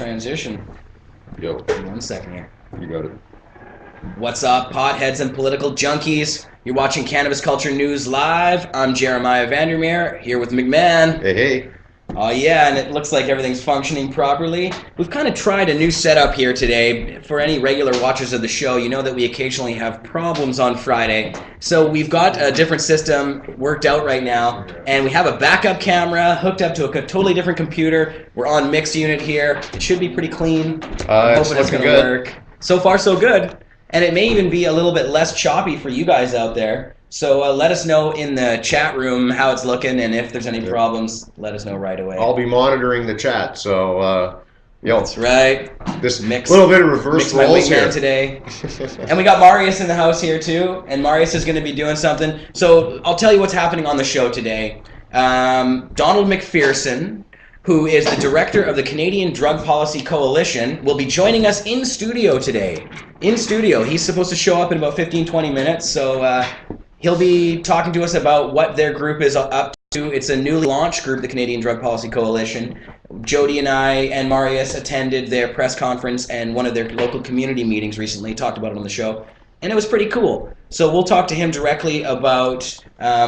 Transition. Yo, Give me 1 second here. you got it. What's up, potheads and political junkies? You're watching Cannabis Culture News Live. I'm Jeremiah Vandermeer, here with McMahon. Hey, hey. Oh yeah, and it looks like everything's functioning properly. We've kind of tried a new setup here today. For any regular watchers of the show, you know that we occasionally have problems on Friday. So we've got a different system worked out right now, and we have a backup camera hooked up to a totally different computer. We're on mix unit here. It should be pretty clean. I'm hoping it's going to work. So far, so good. And it may even be a little bit less choppy for you guys out there. So let us know in the chat room how it's looking, and if there's any problems, let us know right away. I'll be monitoring the chat, so That's right. This little bit of reverse roles here today. And we got Marius in the house here too, and Marius is going to be doing something. So I'll tell you what's happening on the show today. Donald MacPherson, who is the director of the Canadian Drug Policy Coalition, will be joining us in studio today. In studio. He's supposed to show up in about 15-20 minutes, so he'll be talking to us about what their group is up to. It's a newly launched group, the Canadian Drug Policy Coalition. Jody and I and Marius attended their press conference and one of their local community meetings recently, talked about it on the show, and it was pretty cool. So we'll talk to him directly about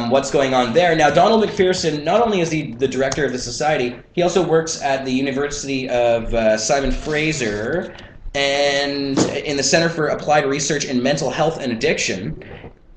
what's going on there. Now, Donald MacPherson, not only is he the director of the society, he also works at the University of Simon Fraser and in the Center for Applied Research in Mental Health and Addiction.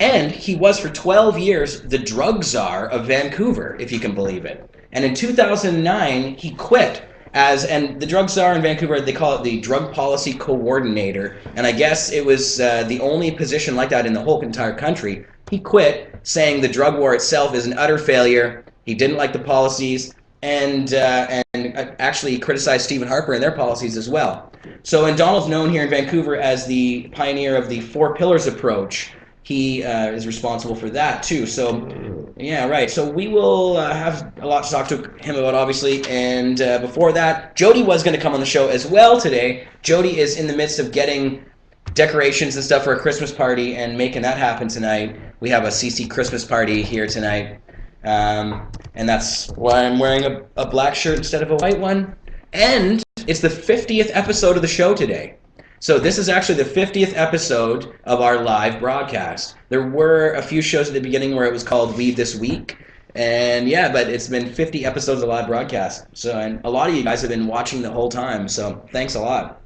And he was for 12 years the drug czar of Vancouver, if you can believe it. And in 2009, he quit and the drug czar in Vancouver, they call it the drug policy coordinator. And I guess it was the only position like that in the whole entire country. He quit, saying the drug war itself is an utter failure. He didn't like the policies, and actually criticized Stephen Harper and their policies as well. So, and Donald's known here in Vancouver as the pioneer of the 4 pillars approach. He is responsible for that too. So, yeah, right. So we will have a lot to talk to him about, obviously. And before that, Jody was going to come on the show as well today. Jody is in the midst of getting decorations and stuff for a Christmas party and making that happen tonight. We have a CC Christmas party here tonight. And that's why I'm wearing a black shirt instead of a white one. And it's the 50th episode of the show today. So this is actually the 50th episode of our live broadcast. There were a few shows at the beginning where it was called Weed This Week. And yeah, but it's been 50 episodes of live broadcast. So, and a lot of you guys have been watching the whole time. So thanks a lot.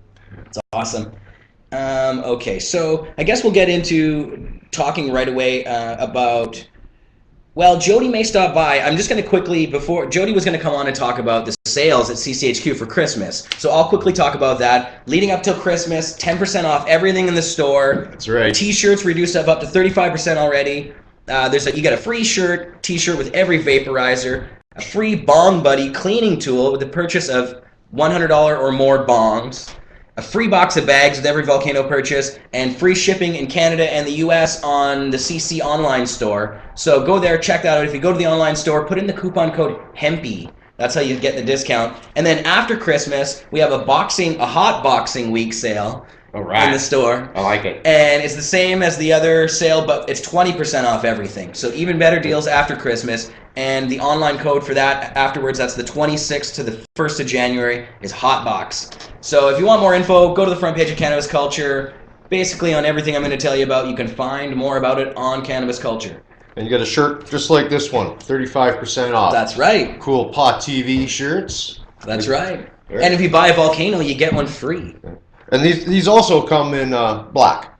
It's awesome. Okay, so I guess we'll get into talking right away about... Well, Jody may stop by. I'm just going to quickly, before Jody was going to come on and talk about the sales at CCHQ for Christmas. So I'll quickly talk about that. Leading up till Christmas, 10% off everything in the store. That's right. T-shirts reduced up to 35% already. You get a free shirt, T-shirt with every vaporizer, a free Bong Buddy cleaning tool with the purchase of $100 or more bongs, a free box of bags with every Volcano purchase, and free shipping in Canada and the US on the CC online store. So go there, check that out. If you go to the online store, put in the coupon code HEMPY. That's how you get the discount. And then after Christmas, we have a hot boxing week sale in the store. I like it. And it's the same as the other sale, but it's 20% off everything. So even better deals after Christmas. And the online code for that afterwards, that's the 26th to the 1st of January, is HOTBOX. So if you want more info, go to the front page of Cannabis Culture. Basically on everything I'm going to tell you about, you can find more about it on Cannabis Culture. And you got a shirt just like this one, 35% off. That's right. Cool Pot TV shirts. That's right. And if you buy a Volcano, you get one free. And these also come in black.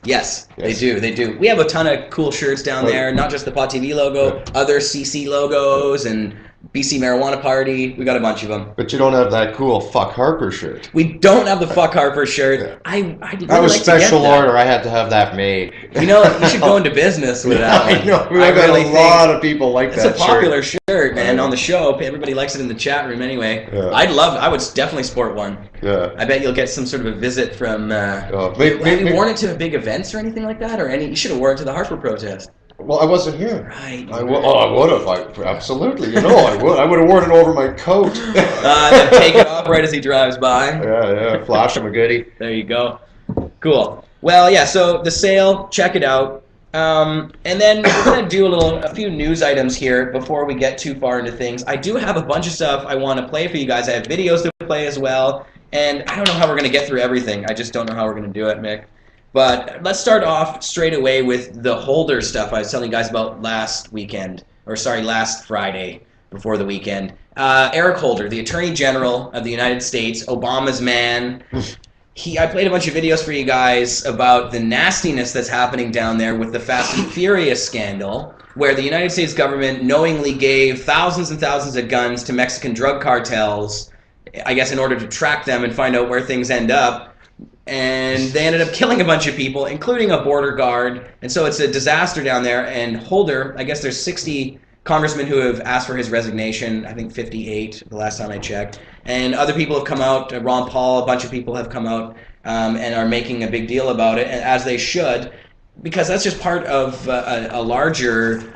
Yes, they do. We have a ton of cool shirts down there, not just the Pot TV logo, other CC logos and BC Marijuana Party. We got a bunch of them. But you don't have that cool Fuck Harper shirt. We don't have the Fuck Harper shirt. Yeah. I did that was like special to get that. order. I had to have that made. You know, you should go into business with that one. I know. I got a lot of people like that shirt. It's a popular shirt, man. On the show, everybody likes it in the chat room anyway. Yeah. I would definitely sport one. Yeah. I bet you'll get some sort of a visit from... have you worn it to big events or anything like that? You should have worn it to the Harper protest. Well, I wasn't here. Right. I would have. Absolutely. You know, I would. I would have worn it over my coat. Then take it off right as he drives by. Yeah. Flash him a goodie. There you go. Cool. Well, yeah, so the sale, check it out. And then we're going to do a few news items here before we get too far into things. I do have a bunch of stuff I want to play for you guys. I have videos to play as well. And I don't know how we're going to get through everything. I just don't know how we're going to do it, Mick. But let's start off straight away with the Holder stuff I was telling you guys about last Friday before the weekend. Eric Holder, the Attorney General of the United States, Obama's man. I played a bunch of videos for you guys about the nastiness that's happening down there with the Fast and Furious scandal, where the United States government knowingly gave thousands and thousands of guns to Mexican drug cartels, I guess in order to track them and find out where things end up. And they ended up killing a bunch of people, including a border guard. And so it's a disaster down there. And Holder, I guess there's 60 congressmen who have asked for his resignation. I think 58 the last time I checked. And other people have come out. Ron Paul, a bunch of people have come out and are making a big deal about it, as they should, because that's just part of a larger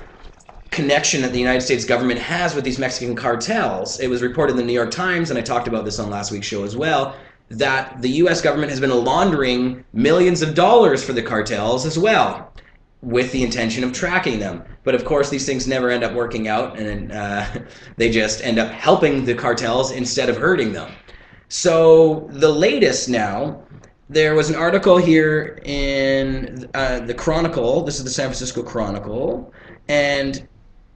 connection that the United States government has with these Mexican cartels. It was reported in the New York Times, and I talked about this on last week's show as well, that the U.S. government has been laundering millions of dollars for the cartels as well, with the intention of tracking them. But of course, these things never end up working out, and they just end up helping the cartels instead of hurting them. So the latest now, there was an article here in the Chronicle. This is the San Francisco Chronicle, and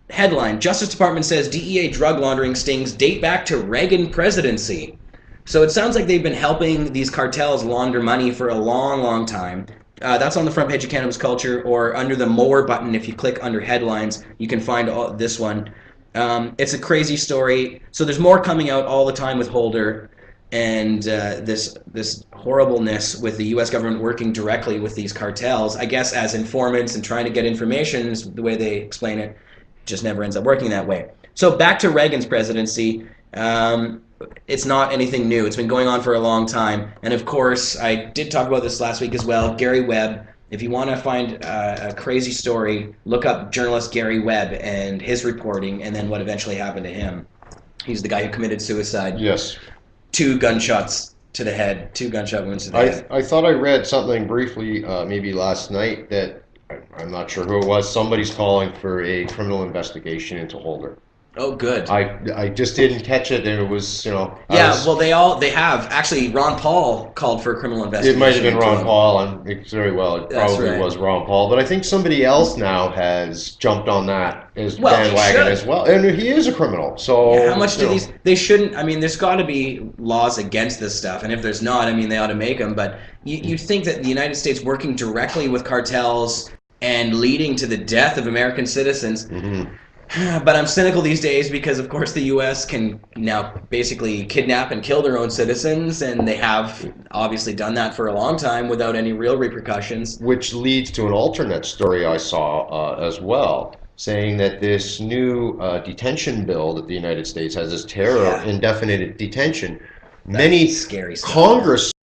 headline: Justice Department says DEA drug laundering stings date back to Reagan presidency. So it sounds like they've been helping these cartels launder money for a long, long time. That's on the front page of Cannabis Culture, or under the More button. If you click under headlines, you can find this one. It's a crazy story. So there's more coming out all the time with Holder, and this horribleness with the U.S. government working directly with these cartels, I guess as informants and trying to get information, is the way they explain it. Just never ends up working that way. So back to Reagan's presidency. It's not anything new. It's been going on for a long time. And of course, I did talk about this last week as well. Gary Webb. If you want to find a crazy story, look up journalist Gary Webb and his reporting, and then what eventually happened to him. He's the guy who committed suicide. Yes. 2 gunshots to the head. 2 gunshot wounds to the head. I thought I read something briefly, maybe last night, that I'm not sure who it was. Somebody's calling for a criminal investigation into Holder. Oh, good. I just didn't catch it, and it was, Yeah, well, they have. Actually, Ron Paul called for a criminal investigation. It might have been Ron Paul, and it probably was Ron Paul. But I think somebody else now has jumped on that bandwagon as well. And he is a criminal, so... Yeah, how much do these... They shouldn't... I mean, there's got to be laws against this stuff, and if there's not, I mean, they ought to make them. But you think that the United States working directly with cartels and leading to the death of American citizens... Mm-hmm. But I'm cynical these days because, of course, the U.S. can now basically kidnap and kill their own citizens, and they have obviously done that for a long time without any real repercussions. Which leads to an alternate story I saw as well, saying that this new detention bill that the United States has, this indefinite detention, many scary stuff. Congress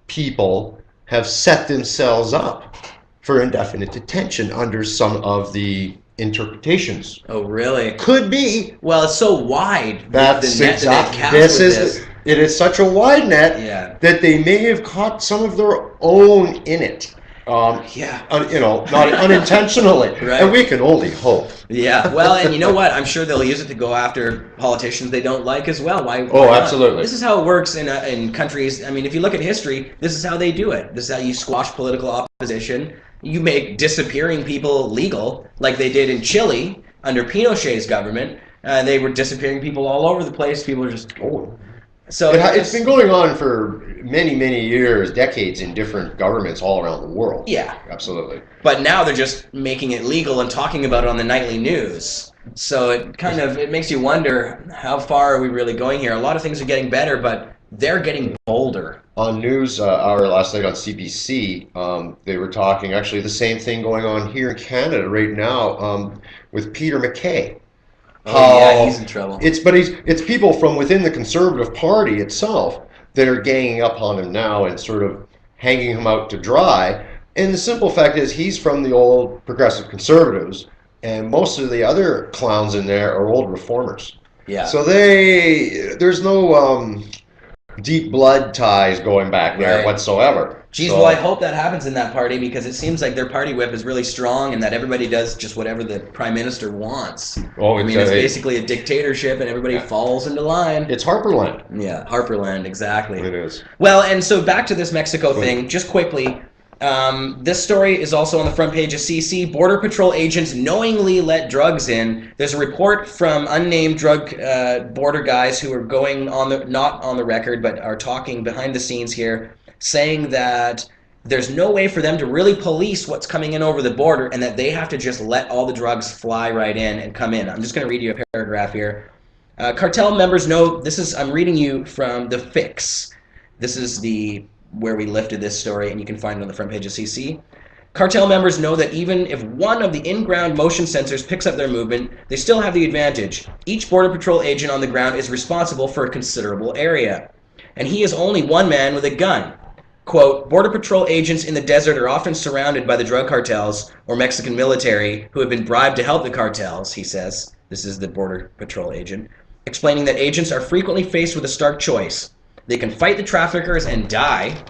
people have set themselves up for indefinite detention under some of the interpretations. Oh, really? Could be. Well, it's so wide. That's exactly. It is such a wide net that they may have caught some of their own in it. Not unintentionally. Right. And we can only hope. Yeah. Well, and you know what? I'm sure they'll use it to go after politicians they don't like as well. Why absolutely. This is how it works in countries. I mean, if you look at history, this is how they do it. This is how you squash political opposition. You make disappearing people legal, like they did in Chile under Pinochet's government. They were disappearing people all over the place. People are just... So it's been going on for many, many years, decades in different governments all around the world. Yeah. Absolutely. But now they're just making it legal and talking about it on the nightly news. So it makes you wonder, how far are we really going here? A lot of things are getting better, but they're getting bolder. On News Hour last night on CBC, they were talking, actually the same thing going on here in Canada right now with Peter MacKay. Oh, yeah, he's in trouble. It's people from within the Conservative Party itself that are ganging up on him now and sort of hanging him out to dry. And the simple fact is he's from the old Progressive Conservatives, and most of the other clowns in there are old reformers. Yeah. So there's no deep blood ties going back there whatsoever. Geez, So, well, I hope that happens in that party because it seems like their party whip is really strong and that everybody does just whatever the prime minister wants. oh, I mean, it's basically a dictatorship and everybody falls into line. It's Harperland. Yeah, Harperland, exactly. It is. Well, and so back to this Mexico thing, just quickly. This story is also on the front page of CC. Border Patrol agents knowingly let drugs in. There's a report from unnamed drug border guys who are going on the not on the record, but are talking behind the scenes here, saying that there's no way for them to really police what's coming in over the border, and that they have to just let all the drugs fly right in and come in. I'm just going to read you a paragraph here. Cartel members know this is. I'm reading you from the Fix. This is where we lifted this story, and you can find it on the front page of CC. Cartel members know that even if one of the in-ground motion sensors picks up their movement, they still have the advantage. Each Border Patrol agent on the ground is responsible for a considerable area, and he is only one man with a gun. Quote, Border Patrol agents in the desert are often surrounded by the drug cartels or Mexican military who have been bribed to help the cartels, he says. This is the Border Patrol agent, explaining that agents are frequently faced with a stark choice. They can fight the traffickers and die,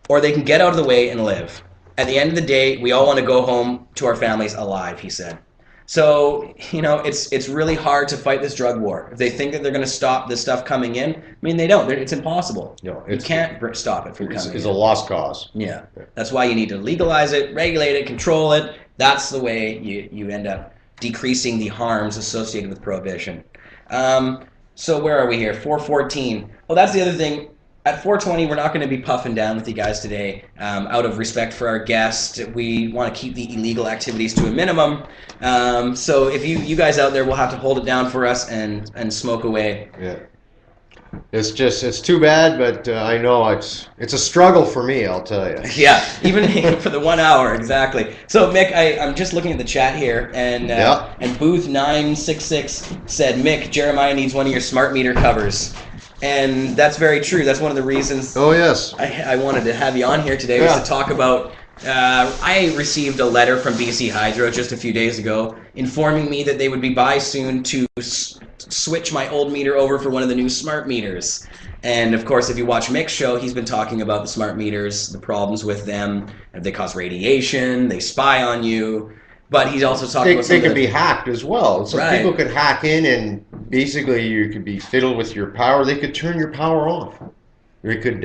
or they can get out of the way and live. At the end of the day, we all want to go home to our families alive, he said. So, it's really hard to fight this drug war. If they think that they're going to stop this stuff coming in, I mean, they don't. It's impossible. No, you can't stop it from coming in. It's a lost cause. Yeah. That's why you need to legalize it, regulate it, control it. That's the way you end up decreasing the harms associated with prohibition. So where are we here? 414. Well, that's the other thing. At 420, we're not going to be puffing down with you guys today. Out of respect for our guest, we want to keep the illegal activities to a minimum. So if you guys out there will have to hold it down for us and smoke away. Yeah. It's too bad, but I know it's a struggle for me, I'll tell you. Yeah, even for the 1 hour, exactly. So Mick, I'm just looking at the chat here, and Booth 966 said, Mick, Jeremiah needs one of your smart meter covers. And that's very true. That's one of the reasons I wanted to have you on here today was to talk about I received a letter from BC Hydro just a few days ago informing me that they would be by soon to switch my old meter over for one of the new smart meters. And of course, if you watch Mick's show, he's been talking about the smart meters, the problems with them. They cause radiation, they spy on you. But he's also talking about they can be hacked as well. So right. People could hack in and basically you could be fiddled with your power. They could turn your power off. They could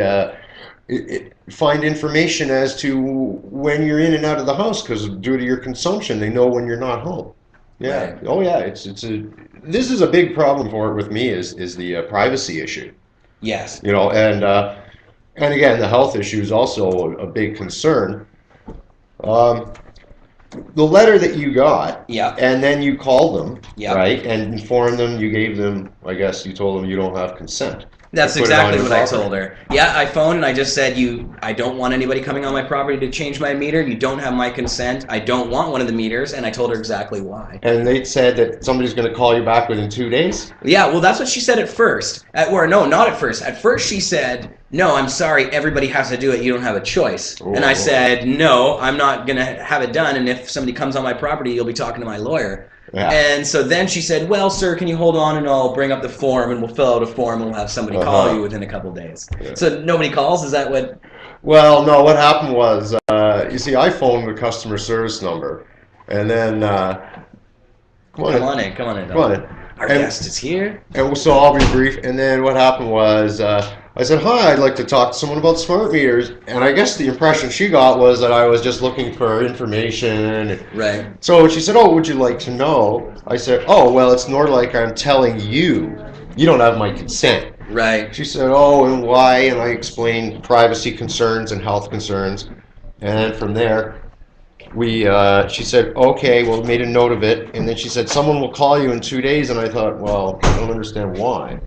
find information as to when you're in and out of the house because due to your consumption, they know when you're not home. Yeah. Right. Oh yeah. This is a big problem for it with me is the privacy issue. Yes. And again the health issue is also a big concern. The letter that you got, and then you called them, right, and informed them, you gave them, I guess you told them you don't have consent. That's exactly what I told her. Yeah, I phoned and I just said, I don't want anybody coming on my property to change my meter. You don't have my consent. I don't want one of the meters, and I told her exactly why. And they said that somebody's going to call you back within 2 days? Yeah, well, that's what she said at first. No, not at first. At first she said, no, I'm sorry, everybody has to do it. You don't have a choice. Oh. And I said, no, I'm not going to have it done, and if somebody comes on my property, you'll be talking to my lawyer. Yeah. And so then she said, well, sir, can you hold on and I'll bring up the form and we'll fill out a form and we'll have somebody call you within a couple of days. Yeah. So nobody calls? Is that what? Well, no, what happened was, you see, I phoned the customer service number and then, come on in. Our guest is here. And so I'll be brief. And then what happened was, I said, hi, I'd like to talk to someone about smart meters. And I guess the impression she got was that I was just looking for information. Right. So she said, oh, would you like to know? I said, oh, well, it's more like I'm telling you, you don't have my consent. Right. She said, oh, and why? And I explained privacy concerns and health concerns. And then from there, she said, okay, well, we made a note of it. And then she said, someone will call you in 2 days. And I thought, well, I don't understand why.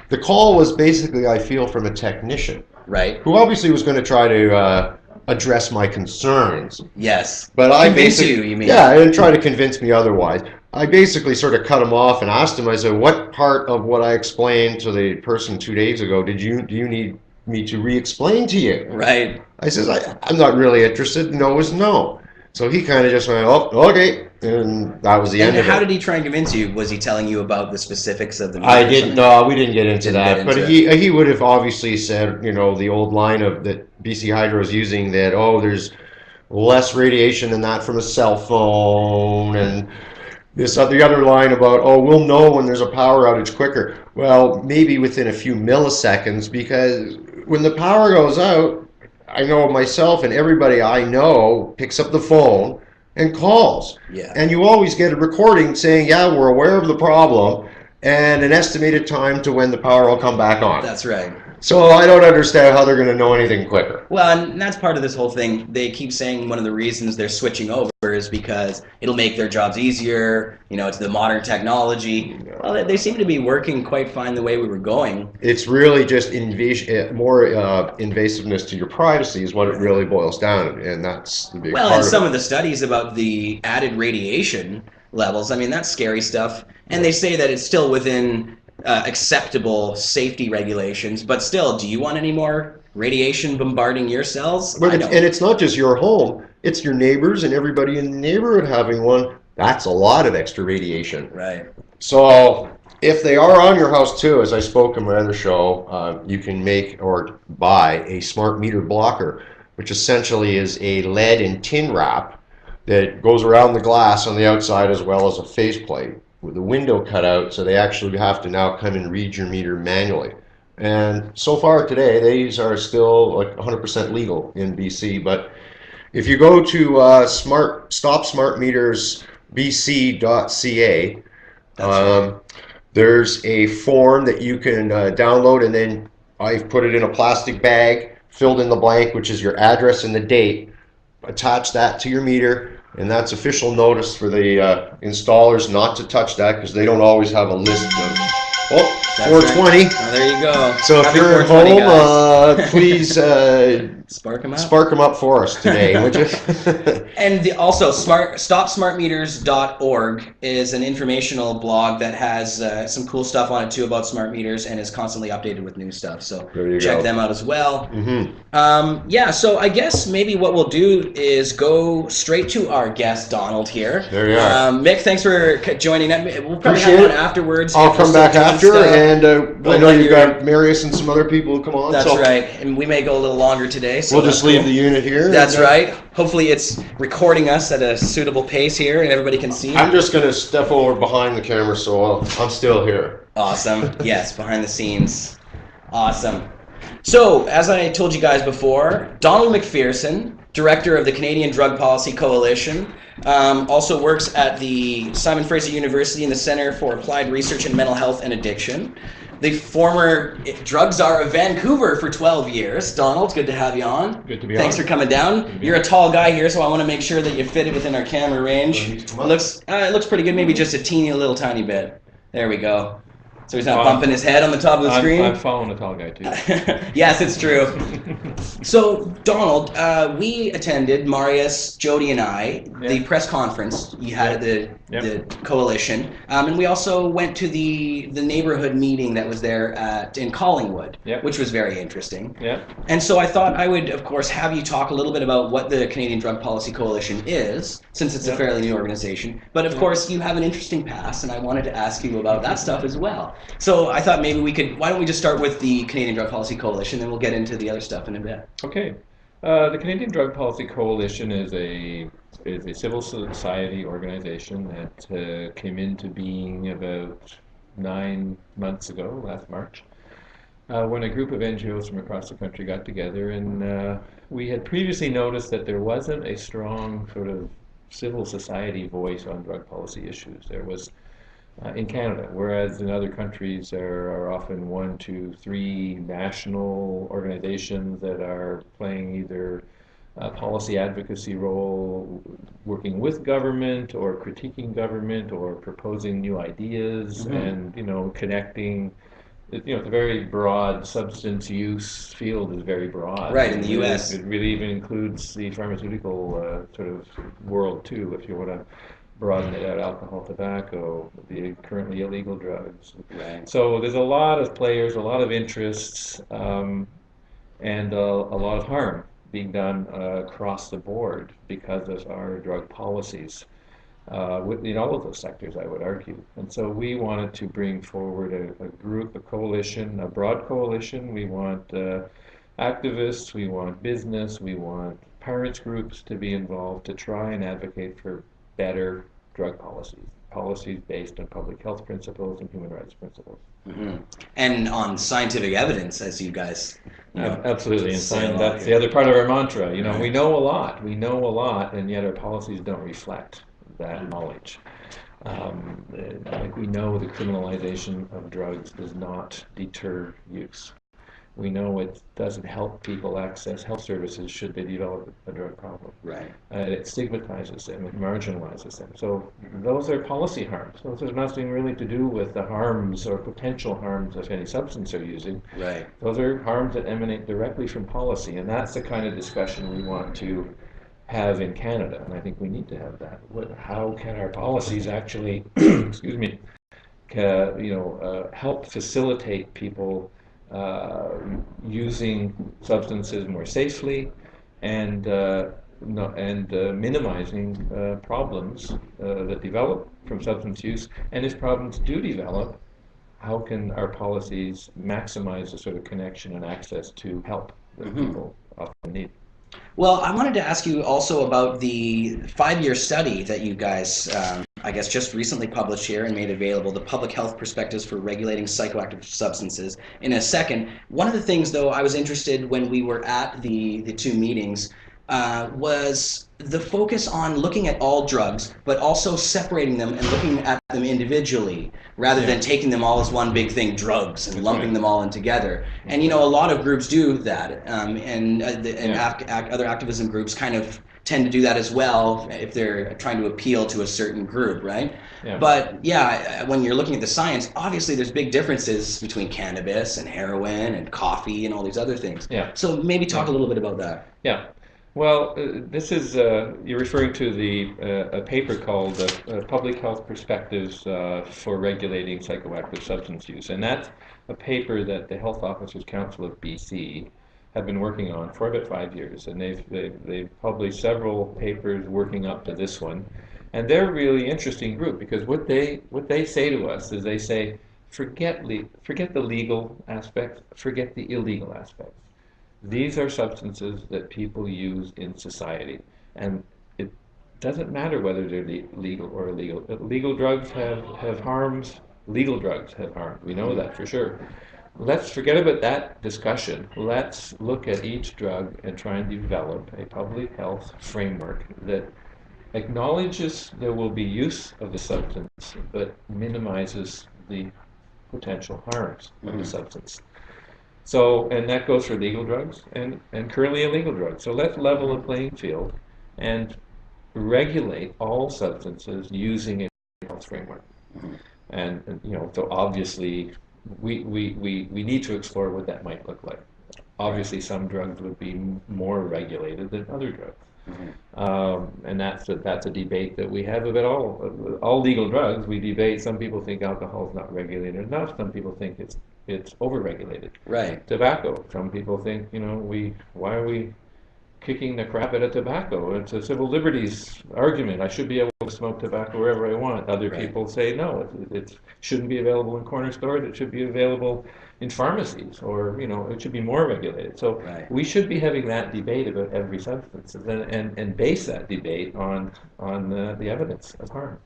The call was basically, I feel, from a technician. Right. Who obviously was going to try to address my concerns. Yes. But I basically, you mean? Yeah, and try to convince me otherwise. I basically sort of cut him off and asked him, I said, what part of what I explained to the person 2 days ago do you need me to re-explain to you? Right. I says, I'm not really interested. No is no. So he kind of just went, oh, okay. and that was the And end of how it. did he try and convince you? Was he telling you about the specifics of the meter I or didn't. something? No, we didn't get into Didn't that. get But into he would have obviously said, the old line of that BC Hydro is using, that there's less radiation than that from a cell phone, and the other line about, we'll know when there's a power outage quicker. Well, maybe within a few milliseconds, because when the power goes out, I know myself and everybody I know picks up the phone and calls. Yeah. And you always get a recording saying, yeah, we're aware of the problem and an estimated time to when the power will come back on. That's right. So I don't understand how they're going to know anything quicker. Well, and that's part of this whole thing. They keep saying one of the reasons they're switching over is because it'll make their jobs easier. It's the modern technology. Well, they seem to be working quite fine the way we were going. It's really just more invasiveness to your privacy is what it really boils down to, and that's the big part and of some it. of the studies about the added radiation levels, I mean, that's scary stuff. And they say that it's still within acceptable safety regulations, but still, do you want any more radiation bombarding your cells? And it's not just your home, it's your neighbors and everybody in the neighborhood having one. That's a lot of extra radiation. Right. So if they are on your house too, as I spoke in my other show, you can make or buy a smart meter blocker, which essentially is a lead and tin wrap that goes around the glass on the outside as well as a faceplate with the window cut out, so they actually have to now come and read your meter manually. And so far today, these are still like 100% legal in BC. But if you go to stopsmartmetersbc.ca, there's a form that you can download, and then I've put it in a plastic bag, filled in the blank, which is your address and the date. Attach that to your meter, and that's official notice for the installers not to touch that, because they don't always have a list of 420. Right. Oh, there you go. So if Happy you're at 420, home, please spark them up. Spark them up for us today, would you? And also, stopsmartmeters.org is an informational blog that has some cool stuff on it too about smart meters, and is constantly updated with new stuff. So check them out as well. Mm-hmm. So I guess maybe what we'll do is go straight to our guest, Donald, here. There you are. Mick, thanks for joining. We'll probably Appreciate have one it. afterwards. I'll come back after, and I know you've your- got Marius and some other people who come on. That's so right, and we may go a little longer today. So we'll just leave the unit here. That's right. Hopefully it's recording us at a suitable pace here and everybody can see. I'm just going to step over behind the camera, so I'm still here. Awesome. Yes, behind the scenes. Awesome. So, as I told you guys before, Donald MacPherson, director of the Canadian Drug Policy Coalition, also works at the Simon Fraser University in the Centre for Applied Research in Mental Health and Addiction. The former drug czar of Vancouver for 12 years. Donald, good to have you on. Good to be Thanks on. for coming down. You're a tall guy here, so I want to make sure that you fit it within our camera range. It looks pretty good, maybe just a teeny little tiny bit. There we go. So he's not bumping his head on the top of the screen? I'm following a tall guy too. Yes, it's true. So, Donald, we attended, Marius, Jody, and I, the press conference you had at the coalition, and we also went to the neighborhood meeting that was there in Collingwood, which was very interesting. And so I thought I would, of course, have you talk a little bit about what the Canadian Drug Policy Coalition is, since it's a fairly new organization. But of course, you have an interesting past, and I wanted to ask you about that stuff as well. So I thought maybe why don't we just start with the Canadian Drug Policy Coalition, then we'll get into the other stuff in a bit. Okay. The Canadian Drug Policy Coalition is a civil society organization that came into being about 9 months ago, last March, when a group of NGOs from across the country got together, and we had previously noticed that there wasn't a strong sort of civil society voice on drug policy issues. There was in Canada, whereas in other countries there are often 1, 2, 3 national organizations that are playing either a policy advocacy role, working with government or critiquing government or proposing new ideas, and connecting. The very broad substance use field is very broad. Right, in the U.S. It really even includes the pharmaceutical sort of world too, if you want to broaden it out: alcohol, tobacco, the currently illegal drugs. Right. So there's a lot of players, a lot of interests, and a lot of harm being done across the board because of our drug policies. in all of those sectors, I would argue. And so we wanted to bring forward a group, a coalition, a broad coalition. We want activists, we want business, we want parents groups to be involved to try and advocate for better drug policies, policies based on public health principles and human rights principles. Mm-hmm. And on scientific evidence, as you guys, absolutely. And say that's the other part of our mantra. You know, we know a lot, and yet our policies don't reflect that knowledge. Like we know the criminalization of drugs does not deter use. We know it doesn't help people access health services should they develop a drug problem. Right. It stigmatizes them, it marginalizes them. So those are policy harms. Those have nothing really to do with the harms or potential harms of any substance they're using. Right. Those are harms that emanate directly from policy, and that's the kind of discussion we want to have in Canada, and I think we need to have that. How can our policies actually, excuse me, help facilitate people using substances more safely and minimizing problems that develop from substance use. And if problems do develop, how can our policies maximize the sort of connection and access to help that people often need? Well, I wanted to ask you also about the 5-year study that you guys, I guess, just recently published here and made available, the Public Health Perspectives for Regulating Psychoactive Substances. In a second, one of the things, though, I was interested when we were at the two meetings was the focus on looking at all drugs, but also separating them and looking at them individually, rather than taking them all as one big thing, drugs, and lumping them all in together. And a lot of groups do that, other activism groups kind of tend to do that as well if they're trying to appeal to a certain group, right? Yeah. But when you're looking at the science, obviously there's big differences between cannabis and heroin and coffee and all these other things. Yeah. So maybe talk a little bit about that. Yeah. Well, this is, you're referring to a paper called Public Health Perspectives for Regulating Psychoactive Substance Use. And that's a paper that the Health Officers Council of BC have been working on for about 5 years. And they've published several papers working up to this one. And they're a really interesting group because what they say to us is they say, forget the legal aspects, forget the illegal aspects. These are substances that people use in society, and it doesn't matter whether they're legal or illegal. Legal drugs have harms, legal drugs have harms. We know that for sure. Let's forget about that discussion. Let's look at each drug and try and develop a public health framework that acknowledges there will be use of the substance, but minimizes the potential harms of the substance. So, and that goes for legal drugs and currently illegal drugs. So let's level the playing field and regulate all substances using a health framework. And so obviously we need to explore what that might look like. Obviously some drugs would be more regulated than other drugs. And that's a debate that we have about all legal drugs. We debate. Some people think alcohol is not regulated enough. Some people think it's overregulated. Right. Tobacco. Some people think why are we kicking the crap out of tobacco? It's a civil liberties argument. I should be able to smoke tobacco wherever I want. Other people say no, it shouldn't be available in corner stores. It should be available in pharmacies, or it should be more regulated. So we should be having that debate about every substance, and base that debate on the evidence of harm.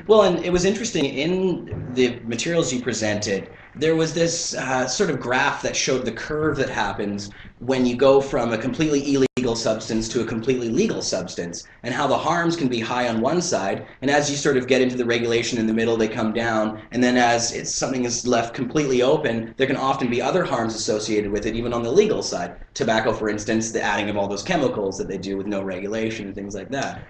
Well, and it was interesting in the materials you presented. There was this sort of graph that showed the curve that happens when you go from a completely illegal substance to a completely legal substance, and how the harms can be high on one side, and as you sort of get into the regulation in the middle, they come down, and then as something is left completely open, there can often be other harms associated with it, even on the legal side. Tobacco, for instance, the adding of all those chemicals that they do with no regulation and things like that.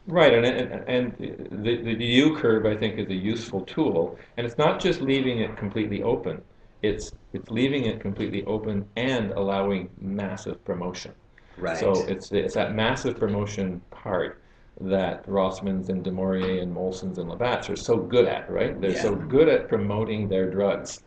Right, and the U curve, I think, is a useful tool, and it's not just leaving it completely open. It's leaving it completely open and allowing massive promotion. Right. So it's that massive promotion part that Rossman's and Du Maurier and Molson's and Labatt's are so good at, right? They're so good at promoting their drugs.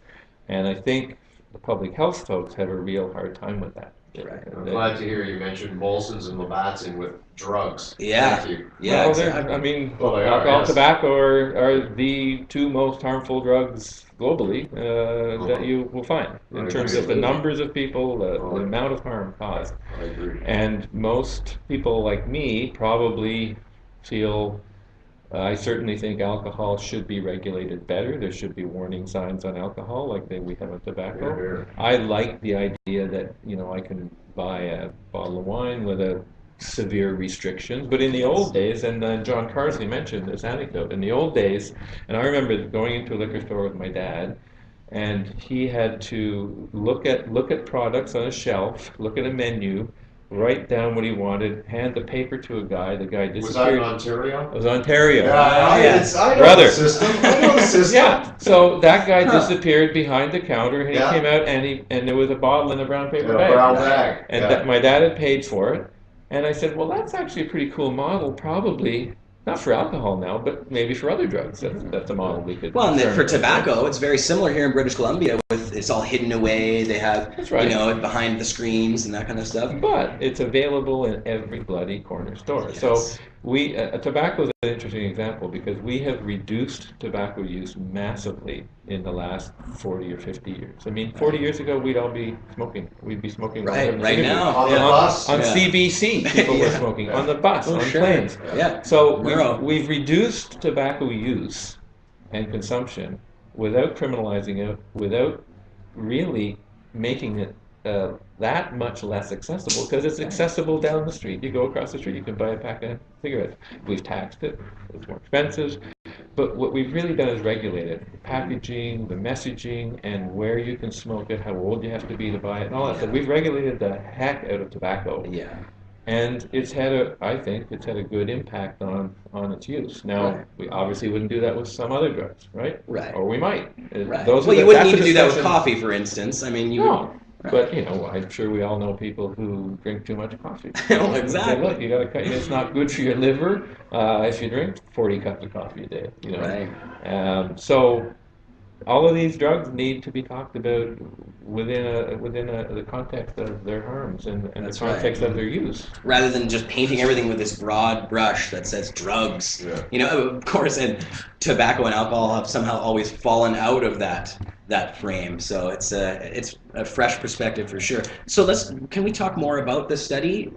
And I think the public health folks have a real hard time with that. Right. I'm glad to hear you mentioned Molson's and Labatt's in with drugs. Yeah. Thank you. Yeah, Well, exactly. I mean, Well, they are, alcohol, yes. tobacco are the two most harmful drugs globally that you will find in I terms agree. of the numbers of people, the amount of harm caused. I agree. And most people like me probably feel, I certainly think alcohol should be regulated better. There should be warning signs on alcohol like we have on tobacco. Here, I like the idea that, I can buy a bottle of wine with a severe restrictions. But in the old days, and John Carsley mentioned this anecdote, in the old days, and I remember going into a liquor store with my dad, and he had to look at products on a shelf, look at a menu, write down what he wanted, hand the paper to a guy. The guy was that in disappeared. Ontario? It was Ontario. I know Brother. the system. I know the system. Yeah. So that guy disappeared behind the counter, and he Yeah. came out, and there was a bottle in a brown paper In a bag. brown bag. And Yeah. my dad had paid for it, and I said, well, that's actually a pretty cool model. Probably not for alcohol now, but maybe for other drugs. That's a model we could. Well, and then for experiment with. tobacco, it's very similar here in British Columbia. With it's all hidden away. They have, That's right. behind the screens and that kind of stuff. But it's available in every bloody corner store. Yes. So tobacco is an interesting example because we have reduced tobacco use massively in the last 40 or 50 years. I mean, 40 years ago, we'd all be smoking. We'd be smoking Right now. On the Yeah. bus. On Yeah. CBC, people were Yeah. smoking. On the bus, Oh, on sure. planes. Yeah. So Neuro. we've reduced tobacco use and consumption without criminalizing it, without really making it that much less accessible, because it's accessible down the street. You go across the street, you can buy a pack of cigarettes. We've taxed it, it's more expensive. But what we've really done is regulate it. The packaging, the messaging, and where you can smoke it, how old you have to be to buy it, and all that stuff. We've regulated the heck out of tobacco. Yeah. And I think it's had a good impact on its use. Now, Right. we obviously wouldn't do that with some other drugs, right? Right. Or we might. Right. Those are Well, you the- wouldn't that's need a to do that with discussion- coffee, for instance. I mean, you. No. But, I'm sure we all know people who drink too much coffee. Oh, They say, exactly. look, you got to cut. It's not good for your liver if you drink 40 cups of coffee a day. Right. So, all of these drugs need to be talked about within the context of their harms and the That's right. context of their use. Rather than just painting everything with this broad brush that says drugs. Yeah. Of course, and tobacco and alcohol have somehow always fallen out of that frame. So it's a fresh perspective for sure. So can we talk more about the study?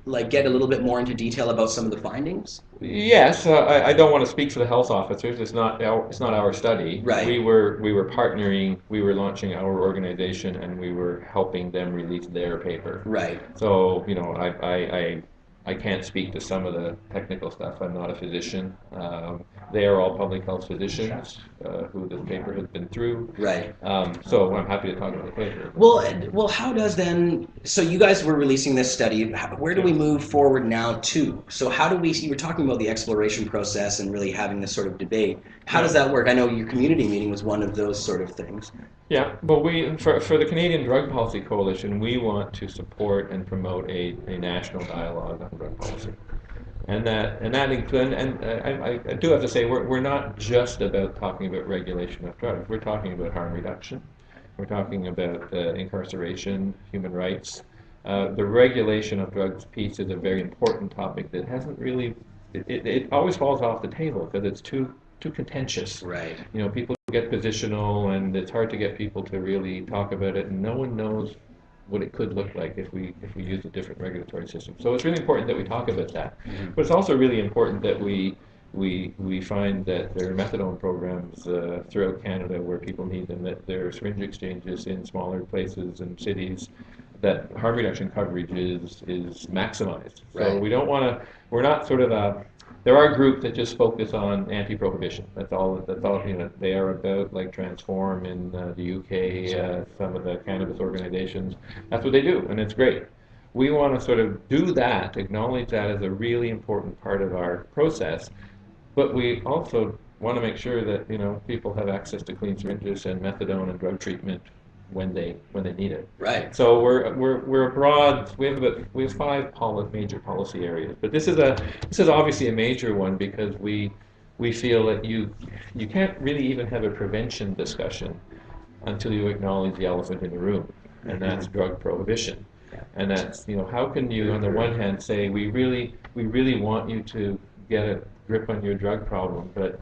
Like get a little bit more into detail about some of the findings? Yes, I don't want to speak for the health officers. It's not our study. Right. We were partnering. We were launching our organization, and we were helping them release their paper. Right. So I can't speak to some of the technical stuff. I'm not a physician. They are all public health physicians who this paper has been through. Right. So I'm happy to talk about the paper. Well, how does then? So you guys were releasing this study. Where do we move forward now to? So how do we? You were talking about the exploration process and really having this sort of debate. How does that work? I know your community meeting was one of those sort of things. Yeah, but for the Canadian Drug Policy Coalition, we want to support and promote a national dialogue on drug policy, and that includes. And I do have to say we're not just about talking about regulation of drugs. We're talking about harm reduction. We're talking about incarceration, human rights. The regulation of drugs piece is a very important topic that hasn't really. It always falls off the table because it's too contentious. Right. People get positional, and it's hard to get people to really talk about it, and no one knows what it could look like if we use a different regulatory system. So it's really important that we talk about that. Mm-hmm. But it's also really important that we find that there are methadone programs throughout Canada where people need them, that there are syringe exchanges in smaller places and cities, that harm reduction coverage is maximized. So Right. we don't want to. We're not sort of there are groups that just focus on anti-prohibition. That's all. They are about, like Transform in the UK, some of the cannabis organizations. That's what they do, and it's great. We want to sort of do that, acknowledge that as a really important part of our process, but we also want to make sure that people have access to clean syringes and methadone and drug treatment when they need it. Right. So we're a broad. We have 5 major policy areas, but this is obviously a major one because we feel that you can't really even have a prevention discussion until you acknowledge the elephant in the room, and that's drug prohibition. And that's, how can you, on the one hand, say we really want you to get a grip on your drug problem, but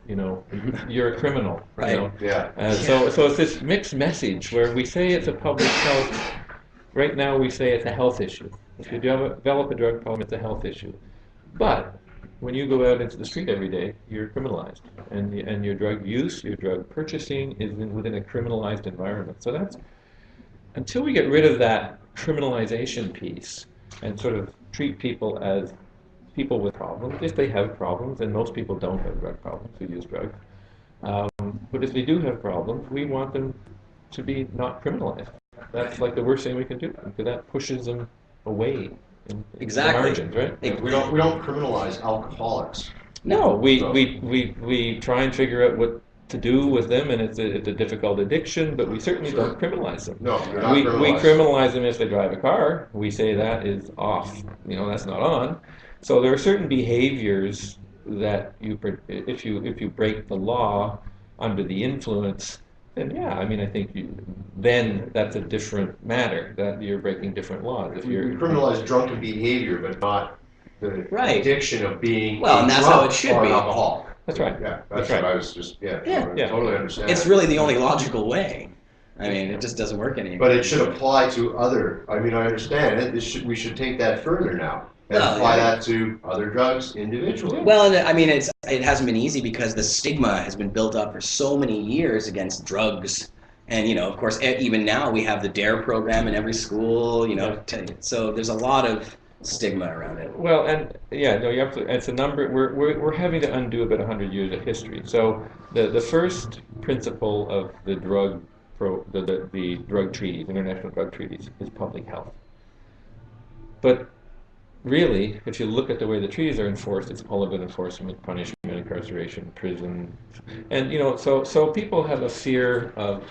you're a criminal. Right. Yeah. So it's this mixed message where we say it's a public health. Right now we say it's a health issue. If you develop a drug problem, it's a health issue. But when you go out into the street every day, you're criminalized, and your drug use, your drug purchasing is within a criminalized environment. So that's, until we get rid of that criminalization piece and sort of treat people as people with problems, if they have problems, and most people don't have drug problems who use drugs, but if they do have problems, we want them to be not criminalized. That's like the worst thing we can do, because that pushes them away in Exactly. the margins, right? We don't criminalize alcoholics. No, we try and figure out what to do with them, and it's a difficult addiction, but we certainly don't criminalize them. No, you're not We criminalized. criminalize them if they drive a car. We say that is off. That's not on. So there are certain behaviors that if you break the law under the influence, then I think then that's a different matter. That you're breaking different laws. If We you're criminalize drunken behavior, but not the Right. addiction of being Well, a and that's drunk how it should or be. an alcoholic. That's right. Yeah, That's what right. I was just, Yeah. totally understand. It's really the only logical way. I mean, it just doesn't work anymore. But it should apply to other, I understand it. We should take that further now and Well, apply yeah. that to other drugs individually. Well, and it hasn't been easy because the stigma has been built up for so many years against drugs. And, of course, even now we have the DARE program in every school, so there's a lot of stigma around it. Well, and you're absolutely. It's a number. We're having to undo about 100 years of history. So the first principle of the the drug treaties, international drug treaties, is public health. But really, if you look at the way the treaties are enforced, it's all about enforcement, punishment, incarceration, prison, and so people have a fear of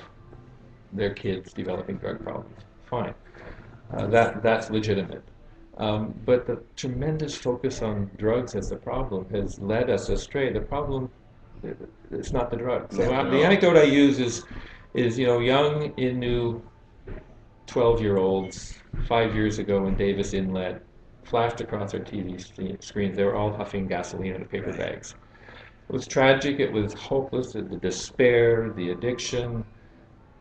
their kids developing drug problems. Fine, that's legitimate. But the tremendous focus on drugs as the problem has led us astray. The problem, it's not the drug. So the anecdote I use is young Innu 12-year-olds 5 years ago in Davis Inlet flashed across our TV screens. They were all huffing gasoline out of paper bags. It was tragic. It was hopeless. The despair, the addiction.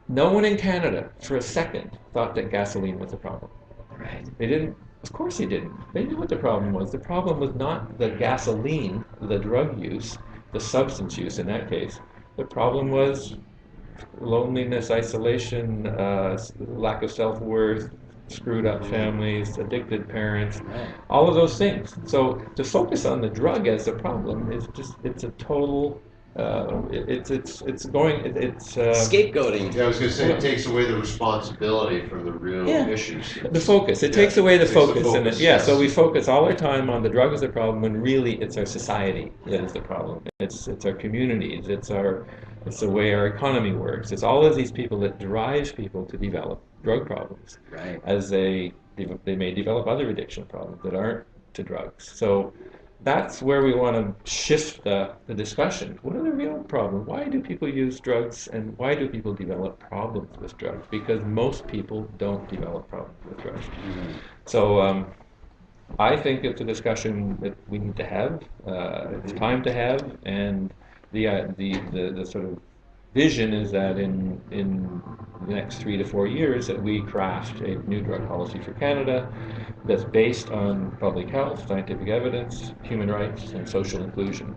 No one in Canada, for a second, thought that gasoline was a problem. Right. They didn't. Of course they didn't. They knew what the problem was. The problem was not the gasoline, the drug use, the substance use in that case. The problem was loneliness, isolation, lack of self-worth, screwed up families, addicted parents, all of those things. So to focus on the drug as the problem is it's a total, Scapegoating. Yeah, I was going to say it takes away the responsibility from the real issues. the focus. It takes away the focus. And yes. so we focus all our time on the drug as the problem when really it's our society that is the problem. It's our communities. It's the way our economy works. It's all of these people that drive people to develop drug problems, Right. as they may develop other addiction problems that aren't to drugs. So that's where we want to shift the discussion. What are the real problems? Why do people use drugs, and why do people develop problems with drugs? Because most people don't develop problems with drugs. Mm-hmm. So I think it's a discussion that we need to have. It's time to have, and the sort of vision is that in the next 3 to 4 years that we craft a new drug policy for Canada that's based on public health, scientific evidence, human rights, and social inclusion.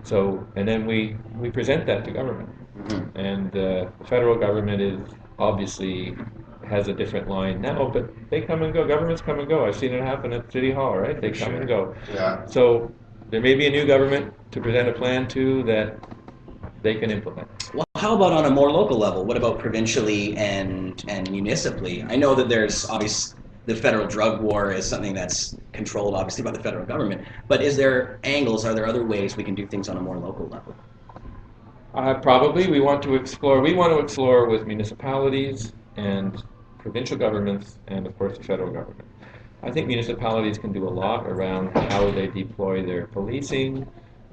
So, and then we present that to government. Mm-hmm. And the federal government obviously has a different line now, but they come and go. Governments come and go. I've seen it happen at City Hall, right? They come and go. Yeah. So there may be a new government to present a plan to that they can implement. Well, how about on a more local level? What about provincially and municipally? I know that there's obviously the federal drug war is something that's controlled obviously by the federal government, but are there other ways we can do things on a more local level? Probably we want to explore with municipalities and provincial governments and of course the federal government. I think municipalities can do a lot around how they deploy their policing.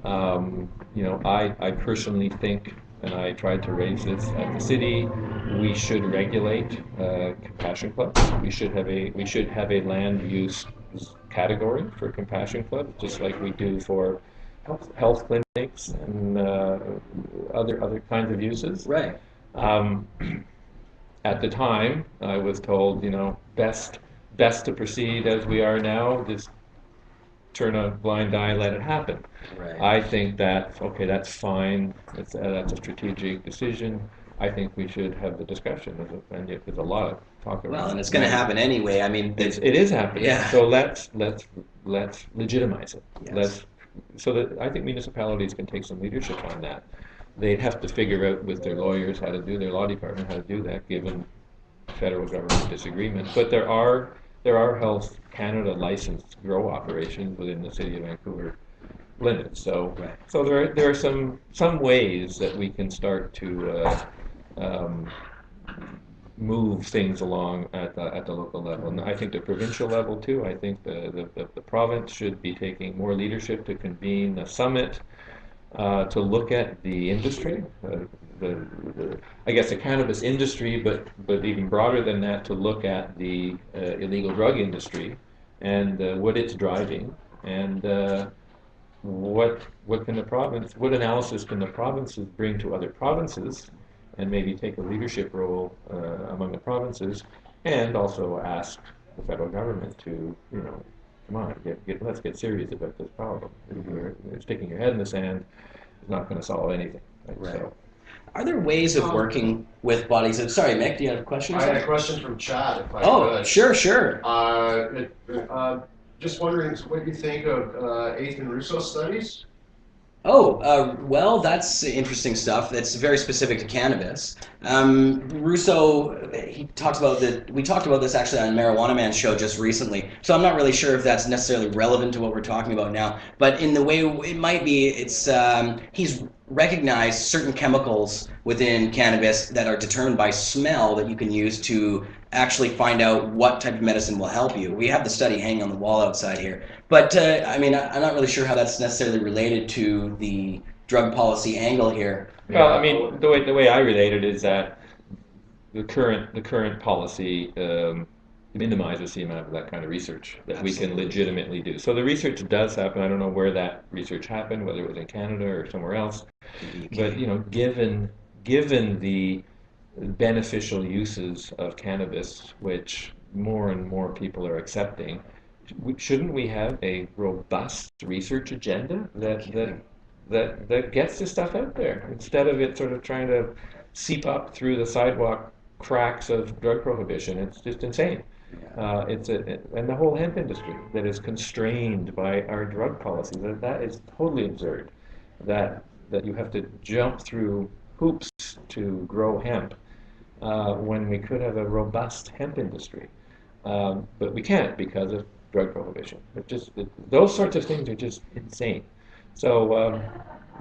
I personally think and I tried to raise this at the city. We should regulate compassion clubs. We should have a land use category for compassion clubs, just like we do for health clinics and other kinds of uses. Right. Um, at the time, I was told, best to proceed as we are now. Just turn a blind eye, let it happen. Right. I think that, okay, that's fine. That's a strategic decision. I think we should have the discussion, and yet there's a lot of talk around. Well, and it's going to happen anyway. I mean, It is happening. Yeah. So let's legitimize it. Yes. So that I think municipalities can take some leadership on that. They'd have to figure out with their lawyers how to do, their law department, how to do that, given federal government disagreement. But there are Health Canada licensed grow operations within the city of Vancouver limits. So Right. so there are some ways that we can start to move things along at the local level. And I think the provincial level too. I think the province should be taking more leadership to convene a summit to look at the industry, I guess the cannabis industry, but even broader than that, to look at the illegal drug industry and what it's driving, and what analysis can the provinces bring to other provinces, and maybe take a leadership role among the provinces, and also ask the federal government to, come on, let's get serious about this problem. Sticking your head in the sand is not going to solve anything. Right. So, Are there ways of working with bodies? Sorry, Mick, do you have a question? I had a question from Chad, if I Oh, could. sure. Just wondering what you think of Ethan Russo's studies. Well, that's interesting stuff. That's very specific to cannabis. Russo, he talks about that. We talked about this actually on Marijuana Man's show just recently. So I'm not really sure if that's necessarily relevant to what we're talking about now. But in the way it might be, it's he's recognized certain chemicals within cannabis that are determined by smell that you can use to actually find out what type of medicine will help you. We have the study hanging on the wall outside here. But I mean, I'm not really sure how that's necessarily related to the drug policy angle here. well, I mean, the way I relate it is that the current policy minimizes the amount of that kind of research that we can legitimately do. So the research does happen. I don't know where that research happened, whether it was in Canada or somewhere else. But given the beneficial uses of cannabis, which more and more people are accepting, shouldn't we have a robust research agenda that gets this stuff out there, instead of it sort of trying to seep up through the sidewalk cracks of drug prohibition? It's just insane. And the whole hemp industry that is constrained by our drug policies, that is totally absurd. That you have to jump through hoops to grow hemp when we could have a robust hemp industry, but we can't because of drug prohibition. Those sorts of things are just insane. So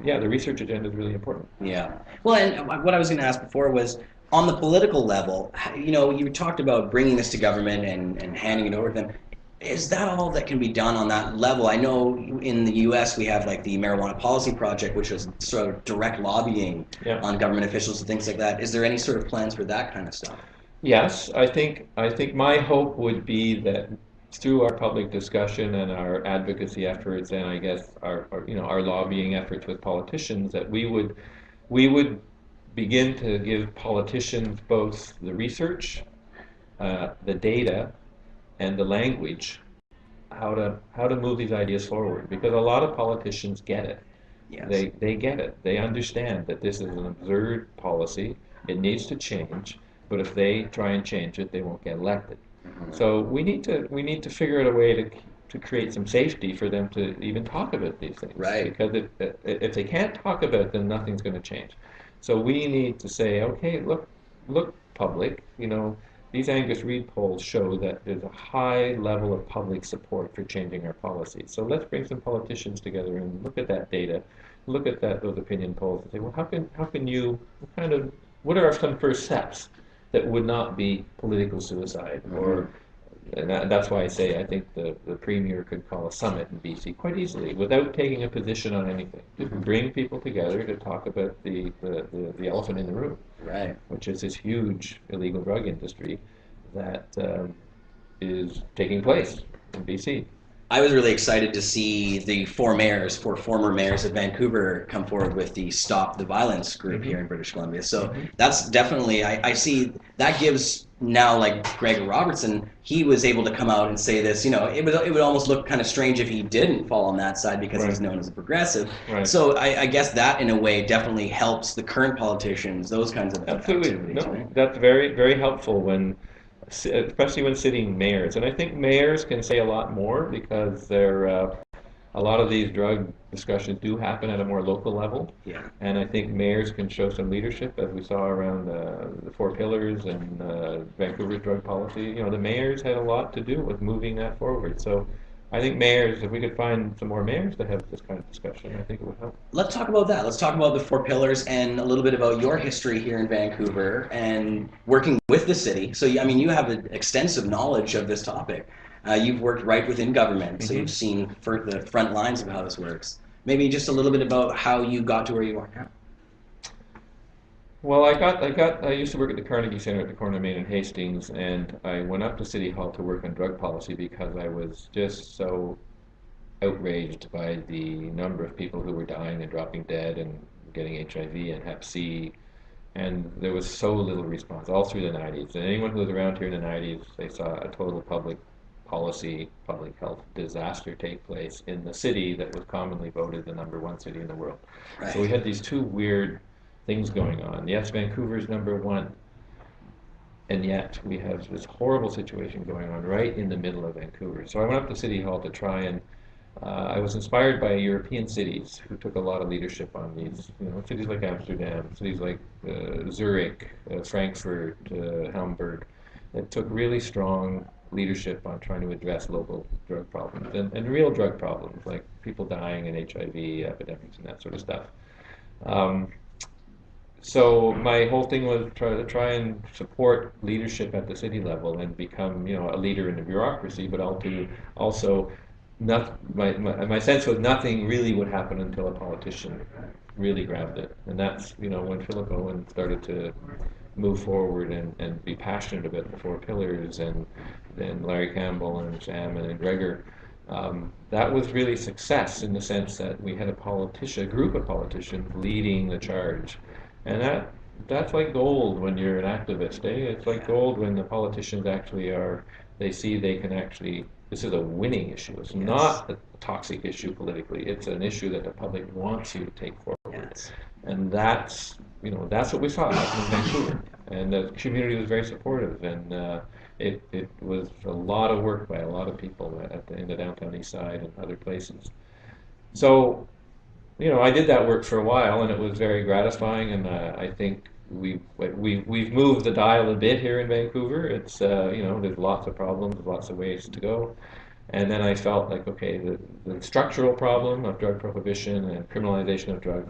the research agenda is really important. Yeah. Well, and what I was going to ask before was, on the political level, you talked about bringing this to government and handing it over to them. Is that all that can be done on that level? I know in the U.S. we have like the Marijuana Policy Project, which is sort of direct lobbying on government officials and things like that. Is there any sort of plans for that kind of stuff? Yes, I think my hope would be that through our public discussion and our advocacy efforts, and I guess our lobbying efforts with politicians, that we would begin to give politicians both the research, the data, and the language, how to move these ideas forward. Because a lot of politicians get it. Yes. They get it. They understand that this is an absurd policy. It needs to change. But if they try and change it, they won't get elected. Mm-hmm. So we need to figure out a way to create some safety for them to even talk about these things. Right. Because if they can't talk about them, nothing's going to change. So we need to say, okay, look, public, these Angus Reid polls show that there's a high level of public support for changing our policy. So let's bring some politicians together and look at that data, look at those opinion polls, and say, well, what are some first steps that would not be political suicide or And that's why I say I think the Premier could call a summit in BC quite easily without taking a position on anything. Just bring people together to talk about the elephant in the room, Right. which is this huge illegal drug industry that is taking place in BC. I was really excited to see the four former mayors of Vancouver come forward with the Stop the Violence group here in British Columbia. So that's definitely, I see that gives now, like Greg Robertson, he was able to come out and say this. It would almost look kind of strange if he didn't fall on that side because he's known as a progressive. Right. So I guess that in a way definitely helps the current politicians, those kinds of Absolutely. activities. No, Right? that's very, very helpful especially when sitting mayors. And I think mayors can say a lot more because a lot of these drug discussions do happen at a more local level. Yeah. And I think mayors can show some leadership, as we saw around the Four Pillars and Vancouver's drug policy. The mayors had a lot to do with moving that forward. So I think mayors, if we could find some more mayors to have this kind of discussion, I think it would help. Let's talk about that. Let's talk about the Four Pillars and a little bit about your history here in Vancouver and working with the city. So, I mean, you have an extensive knowledge of this topic. You've worked right within government, so you've seen the front lines of how this works. Maybe just a little bit about how you got to where you are now. Well, I used to work at the Carnegie Center at the corner of Main and Hastings, and I went up to City Hall to work on drug policy because I was just so outraged by the number of people who were dying and dropping dead and getting HIV and Hep C, and there was so little response all through the 90s. And anyone who was around here in the 90s, they saw a total public policy, public health disaster take place in the city that was commonly voted the #1 city in the world. Right. So we had these two weird things going on. Yes, Vancouver's #1, and yet we have this horrible situation going on right in the middle of Vancouver. So I went up to City Hall to try and I was inspired by European cities who took a lot of leadership on these, cities like Amsterdam, cities like Zurich, Frankfurt, Hamburg, that took really strong leadership on trying to address local drug problems and real drug problems like people dying and HIV epidemics and that sort of stuff. So my whole thing was try and support leadership at the city level and become, a leader in the bureaucracy, but also my sense was nothing really would happen until a politician really grabbed it. And that's, when Philip Owen started to move forward and be passionate about the Four Pillars and then Larry Campbell and Sam and Gregor, that was really success in the sense that we had a group of politicians leading the charge. And that's like gold when you're an activist, eh? It's like gold when the politicians actually they see they can actually, this is a winning issue. It's not a toxic issue politically. It's an issue that the public wants you to take forward. Yes. And that's what we saw happen in Vancouver. And the community was very supportive, and it was a lot of work by a lot of people in the downtown east side and other places. So, I did that work for a while, and it was very gratifying. And I think we've moved the dial a bit here in Vancouver. It's there's lots of problems, lots of ways to go. And then I felt like, okay, the structural problem of drug prohibition and criminalization of drugs,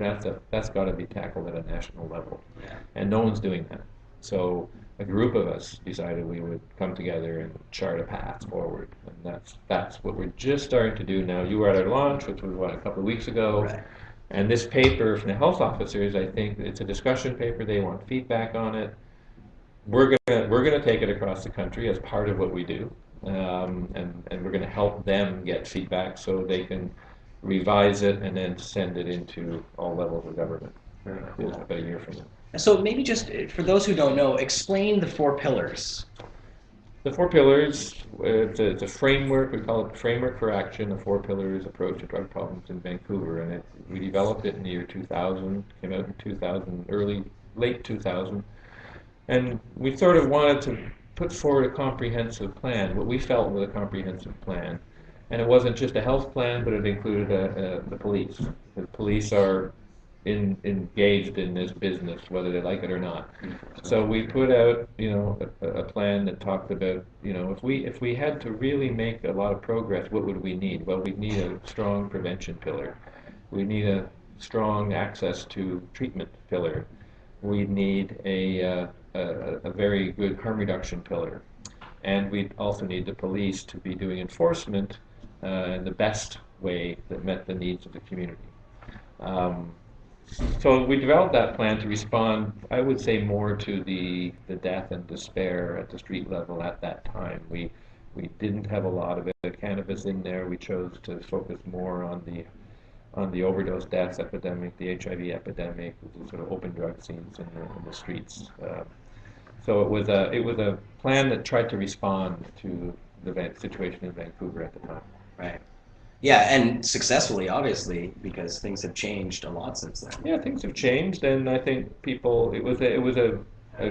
that's got to be tackled at a national level. Yeah. And no one's doing that. So a group of us decided we would come together and chart a path forward. And that's what we're just starting to do now. You were at our launch, which was, a couple of weeks ago. Right. And this paper from the health officers, I think it's a discussion paper. They want feedback on it. We're gonna take it across the country as part of what we do. And we're going to help them get feedback so they can revise it and then send it into all levels of government. About a year from now. So maybe just for those who don't know, explain the Four Pillars. The Four Pillars, it's a framework, we call it Framework for Action, the Four Pillars approach to drug problems in Vancouver. And we developed it in the year 2000, came out in 2000, late 2000. And we sort of wanted to put forward a comprehensive plan, what we felt was a comprehensive plan. And it wasn't just a health plan, but it included the police. The police are engaged in this business, whether they like it or not. So we put out, a plan that talked about, if we had to really make a lot of progress, what would we need? Well, we'd need a strong prevention pillar. We need a strong access to treatment pillar. We'd need a very good harm reduction pillar. and we also need the police to be doing enforcement in the best way that met the needs of the community. Um, so we developed that plan to respond, I would say, more to the death and despair at the street level at that time. We didn't have a lot of cannabis in there. We chose to focus more on the overdose deaths epidemic, the HIV epidemic, the sort of open drug scenes in the streets. So it was a plan that tried to respond to the situation in Vancouver at the time. Right. Yeah, and successfully, obviously, because things have changed a lot since then. Yeah, things have changed, and I think people, it was a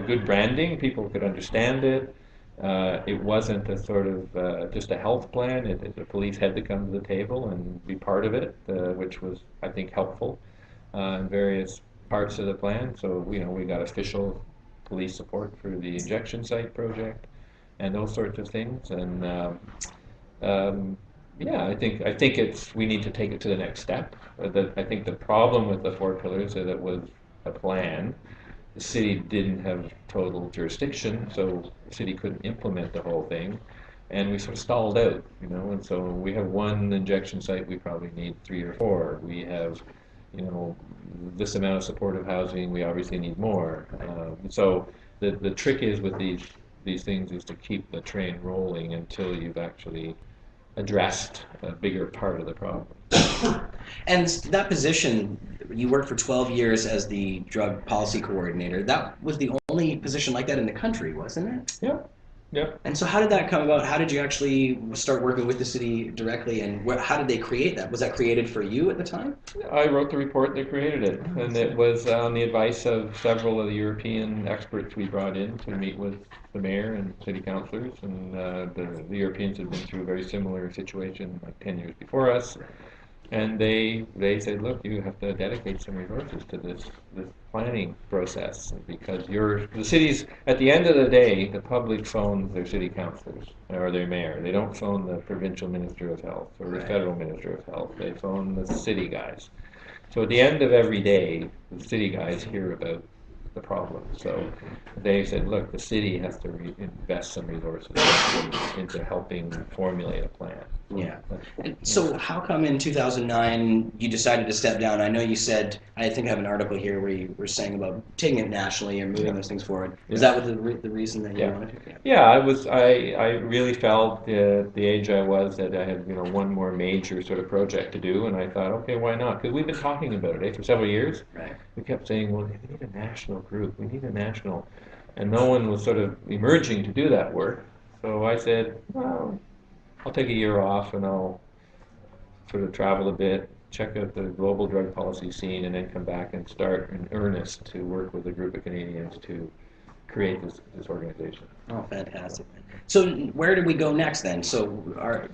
good branding. People could understand it. It wasn't a sort of just a health plan. The police had to come to the table and be part of it, which was, I think, helpful in various parts of the plan. So, we got official police support for the injection site project and those sorts of things. And yeah, I think we need to take it to the next step. I think the problem with the four pillars is that it was a plan. The city didn't have total jurisdiction, so the city couldn't implement the whole thing, and we sort of stalled out, And so we have one injection site, we probably need 3 or 4. We have, this amount of supportive housing, we obviously need more. So the trick is with these things is to keep the train rolling until you've actually addressed a bigger part of the problem. And that position, you worked for 12 years as the drug policy coordinator. That was the only position like that in the country, wasn't it? Yep. Yep. And so how did that come about? How did you actually start working with the city directly, and how did they create that? Was that created for you at the time? I wrote the report that created it, and it was on the advice of several of the European experts we brought in to meet with the mayor and city councillors, and the Europeans had been through a very similar situation like 10 years before us. And they said, look, you have to dedicate some resources to this planning process, because the cities, at the end of the day, the public phones their city councilors or their mayor. They don't phone the provincial minister of health or the federal minister of health. They phone the city guys. So at the end of every day, the city guys hear about the problem. So they said, look, the city has to invest some resources into helping formulate a plan. Yeah. And so how come in 2009 you decided to step down? I know you said, I think I have an article here where you were saying about taking it nationally and moving those things forward. Is that what the reason that you wanted to? Yeah, I really felt the age I was that I had one more major sort of project to do, and I thought, okay, why not? Because we've been talking about it for several years. Right. We kept saying, well, we need a national group. We need a national, and no one was sort of emerging to do that work. So I said, well, I'll take a year off and I'll sort of travel a bit, check out the global drug policy scene, and then come back and start in earnest to work with a group of Canadians to create this organization. Oh, fantastic. So where do we go next then? So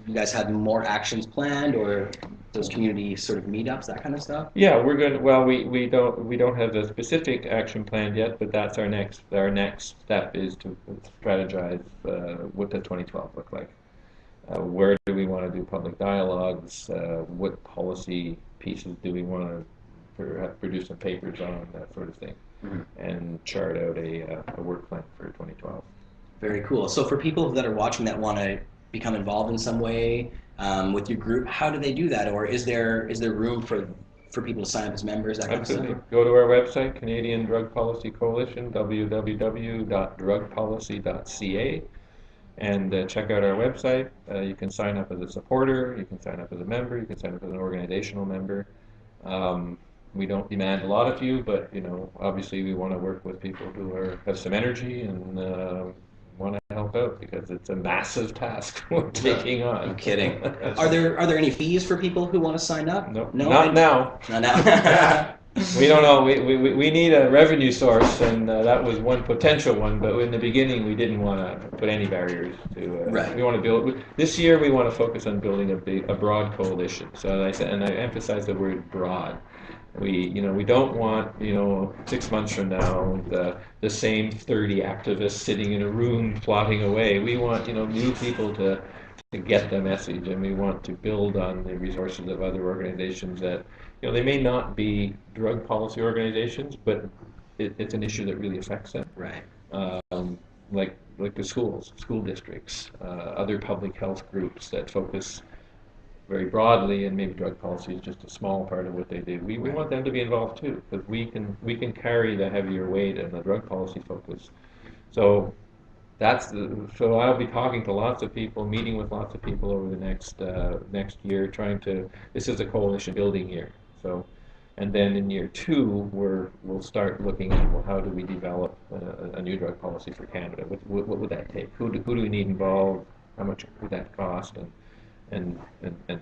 you guys have more actions planned, or those community sort of meetups, that kind of stuff? Yeah, we're going to, well, we don't have a specific action plan yet, but that's our next step is to strategize what does 2012 look like. Where do we want to do public dialogues? What policy pieces do we want to produce some papers on, that sort of thing, and chart out a work plan for 2012. Very cool. So for people that are watching that want to become involved in some way with your group, how do they do that? Or is there room for people to sign up as members, that kind Absolutely. of stuff? Go to our website, Canadian Drug Policy Coalition, www.drugpolicy.ca. and check out our website. You can sign up as a supporter, you can sign up as a member, you can sign up as an organizational member. We don't demand a lot of you, but obviously we want to work with people who have some energy and want to help out, because it's a massive task we're taking on. No kidding. Are there any fees for people who want to sign up? Nope. No, Not now. Not now. We don't know. We need a revenue source, and that was one potential one. But in the beginning, we didn't want to put any barriers to. Right. We want to build. This year, we want to focus on building a broad coalition. So I said, and I emphasize the word broad. We don't want 6 months from now the same 30 activists sitting in a room plotting away. We want new people to get the message, and we want to build on the resources of other organizations that. They may not be drug policy organizations, but it's an issue that really affects them. Right. Like like the schools, school districts, other public health groups that focus very broadly, and maybe drug policy is just a small part of what they do. We want them to be involved too, because we can carry the heavier weight and the drug policy focus. So so I'll be talking to lots of people, meeting with lots of people over the next year, this is a coalition building year. So, and then in year 2, we'll start looking at, well, how do we develop a new drug policy for Canada? What would that take? Who do we need involved? How much would that cost? And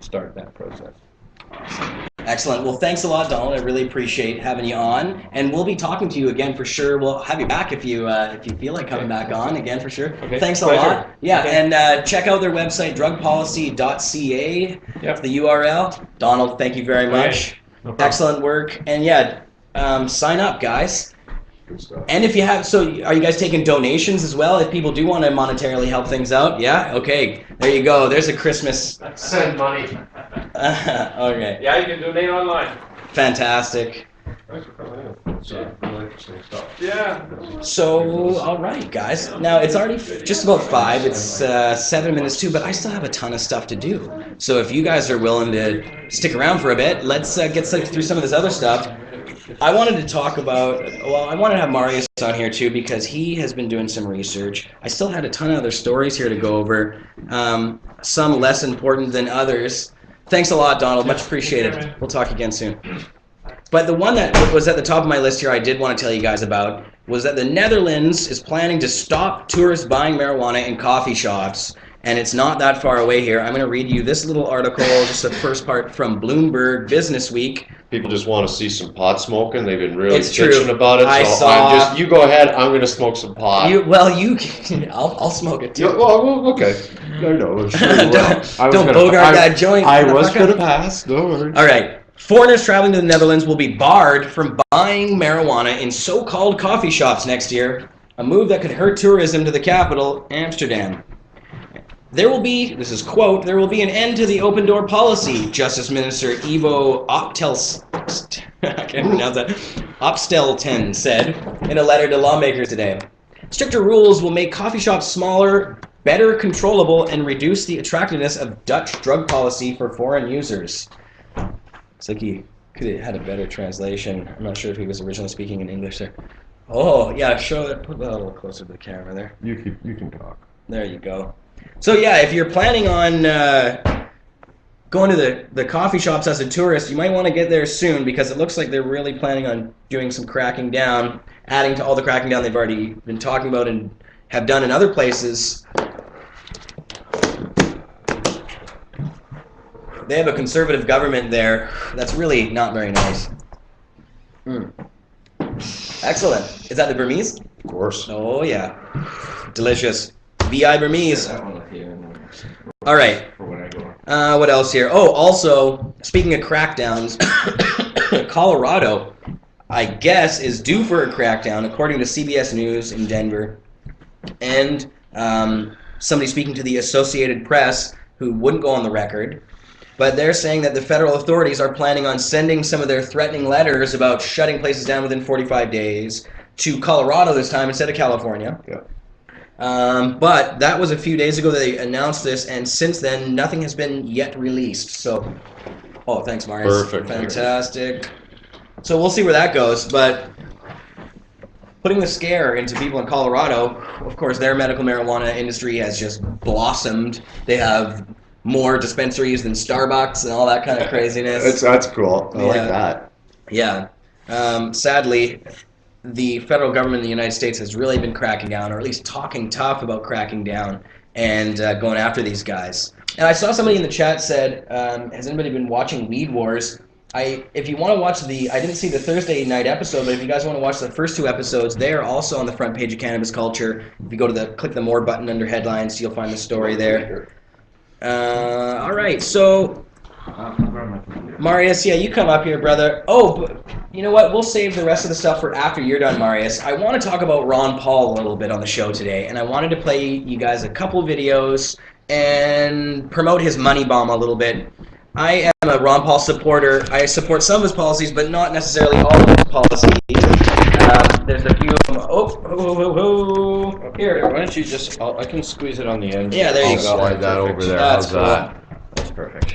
start that process. Excellent. Well, thanks a lot, Donald. I really appreciate having you on, and we'll be talking to you again for sure. We'll have you back if you feel like coming back on again for sure. Okay. Thanks a lot. Yeah, okay. And check out their website, drugpolicy.ca. Yep. The URL. Donald, thank you very much. No problem. Excellent work, and yeah, sign up, guys. And if you have, so are you guys taking donations as well? If people do want to monetarily help things out, yeah? Okay, there you go. There's a Christmas. Send money. Okay. Yeah, you can donate online. Fantastic. Thanks for coming in. It's really interesting stuff. Yeah. So, all right, guys. Now, it's already just about 5. It's 7 minutes to, but I still have a ton of stuff to do. So if you guys are willing to stick around for a bit, let's get through some of this other stuff. I wanted to talk about, I wanted to have Marius on here too, because he has been doing some research. I still had a ton of other stories here to go over, some less important than others. Thanks a lot, Donald. Much appreciated. We'll talk again soon. But the one that was at the top of my list here I did want to tell you guys about was that the Netherlands is planning to stop tourists buying marijuana in coffee shops. And it's not that far away here. I'm going to read you this little article, just the first part from Bloomberg Business Week. People just want to see some pot smoking. They've been really It's bitching true. about it. So you go ahead. I'm going to smoke some pot. I'll smoke it too. Yeah, well, okay. No, Don't bogart that joint. I was going to pass. Don't worry. All right. Foreigners traveling to the Netherlands will be barred from buying marijuana in so-called coffee shops next year, a move that could hurt tourism to the capital, Amsterdam. There will be, this is quote, there will be an end to the open door policy, Justice Minister Ivo Opstelten said in a letter to lawmakers today. Stricter rules will make coffee shops smaller, better controllable, and reduce the attractiveness of Dutch drug policy for foreign users. It's like he could have had a better translation. I'm not sure if he was originally speaking in English there. Oh, yeah, show that. Put that a little closer to the camera there. You can talk. There you go. So yeah, if you're planning on going to the coffee shops as a tourist, you might want to get there soon, because it looks like they're really planning on doing some cracking down, adding to all the cracking down they've already been talking about and have done in other places. They have a conservative government there. That's really not very nice. Excellent. Is that the Burmese? Of course. Oh yeah. Delicious. VI Burmese. All right. What else here? Oh, also, speaking of crackdowns, Colorado, I guess, is due for a crackdown, according to CBS News in Denver. And somebody speaking to the Associated Press, who wouldn't go on the record, but they're saying that the federal authorities are planning on sending some of their threatening letters about shutting places down within 45 days to Colorado this time instead of California. Yeah. But that was a few days ago that they announced this, and since then, nothing has been yet released. So, oh, thanks, Marius. Perfect. Fantastic. So we'll see where that goes, but putting the scare into people in Colorado, of course, their medical marijuana industry has just blossomed. They have more dispensaries than Starbucks and all that kind of craziness. That's cool. I like that. Yeah. Sadly, the federal government in the United States has really been cracking down, or at least talking tough about cracking down and going after these guys. And I saw somebody in the chat said, has anybody been watching Weed Wars? If you want to watch I didn't see the Thursday night episode, but if you guys want to watch the first 2 episodes, they are also on the front page of Cannabis Culture. If you go to click the More button under headlines, you'll find the story there. All right, so Marius, yeah, you come up here, brother. Oh, but you know what? We'll save the rest of the stuff for after you're done, Marius. I want to talk about Ron Paul a little bit on the show today, and I wanted to play you guys a couple videos and promote his money bomb a little bit. I am a Ron Paul supporter. I support some of his policies, but not necessarily all of his policies. There's a few of them. Oh, here. Why don't you just, I can squeeze it on the end. Yeah, there you I'll go. slide that over there. That's How's cool. that? That's perfect.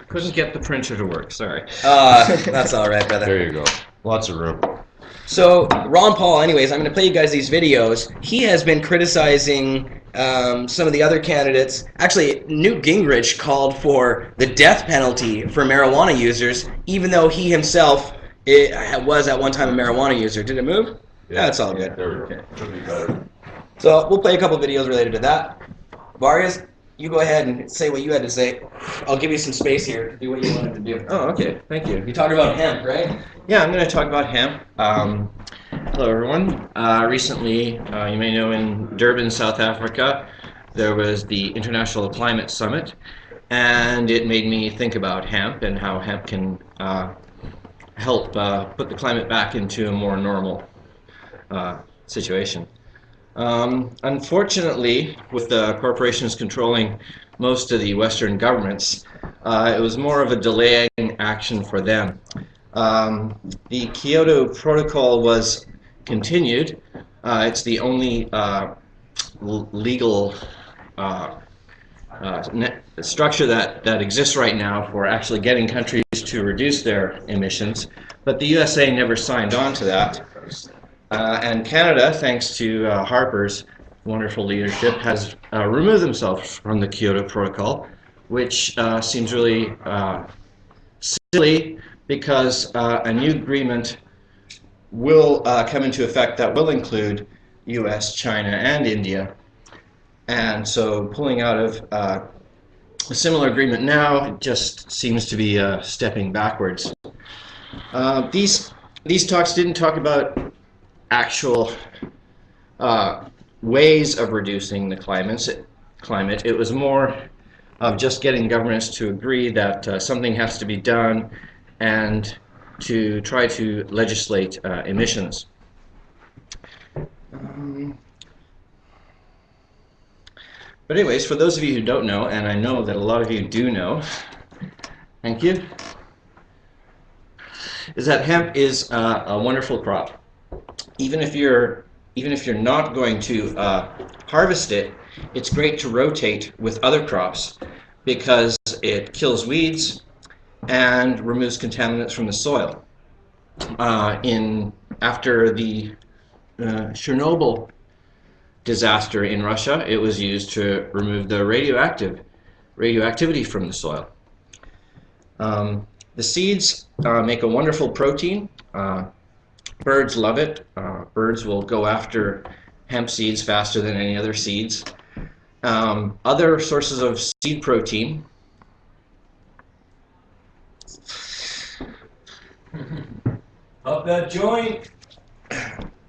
Couldn't get the printer to work, sorry. That's all right, brother. There you go. Lots of room. So, Ron Paul, anyways, I'm going to play you guys these videos. He has been criticizing some of the other candidates. Actually, Newt Gingrich called for the death penalty for marijuana users, even though he himself was at one time a marijuana user. Did it move? Yeah, that's all good. There we go. Should be better. So, we'll play a couple videos related to that. Varius, you go ahead and say what you had to say. I'll give you some space here to do what you wanted to do. Oh, okay, thank you. You talked about hemp, right? Yeah, I'm going to talk about hemp. Hello, everyone. Recently, you may know in Durban, South Africa, there was the International Climate Summit, and it made me think about hemp and how hemp can help put the climate back into a more normal situation. Unfortunately, with the corporations controlling most of the Western governments, it was more of a delaying action for them. The Kyoto Protocol was continued. It's the only legal structure that exists right now for actually getting countries to reduce their emissions, but the USA never signed on to that. And Canada, thanks to Harper's wonderful leadership, has removed themselves from the Kyoto Protocol, which seems really silly, because a new agreement will come into effect that will include US, China, and India. And so pulling out of a similar agreement now just seems to be stepping backwards. These talks didn't talk about actual ways of reducing the climate. It was more of just getting governments to agree that something has to be done and to try to legislate emissions. But anyways, for those of you who don't know, and I know that a lot of you do know, thank you, is that hemp is a wonderful crop. Even if you're not going to harvest it, it's great to rotate with other crops because it kills weeds and removes contaminants from the soil. After the Chernobyl disaster in Russia, it was used to remove the radioactivity from the soil. The seeds make a wonderful protein. Birds love it. Birds will go after hemp seeds faster than any other seeds. Other sources of seed protein Up that joint.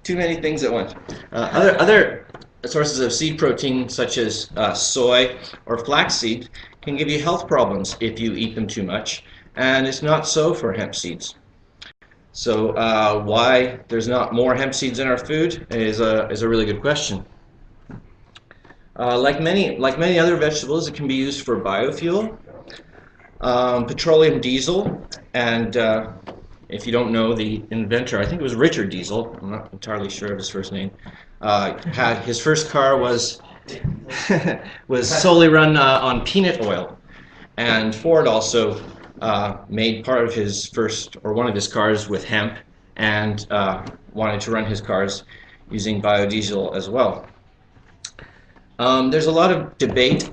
Too many things at once. Other sources of seed protein, such as soy or flaxseed, can give you health problems if you eat them too much, and it's not so for hemp seeds. So why there's not more hemp seeds in our food is a really good question. Like many other vegetables, it can be used for biofuel, petroleum diesel, and if you don't know, the inventor, I think it was Richard Diesel, I'm not entirely sure of his first name, had his first car was solely run on peanut oil, and Ford also made part of his one of his cars with hemp, and wanted to run his cars using biodiesel as well. There's a lot of debate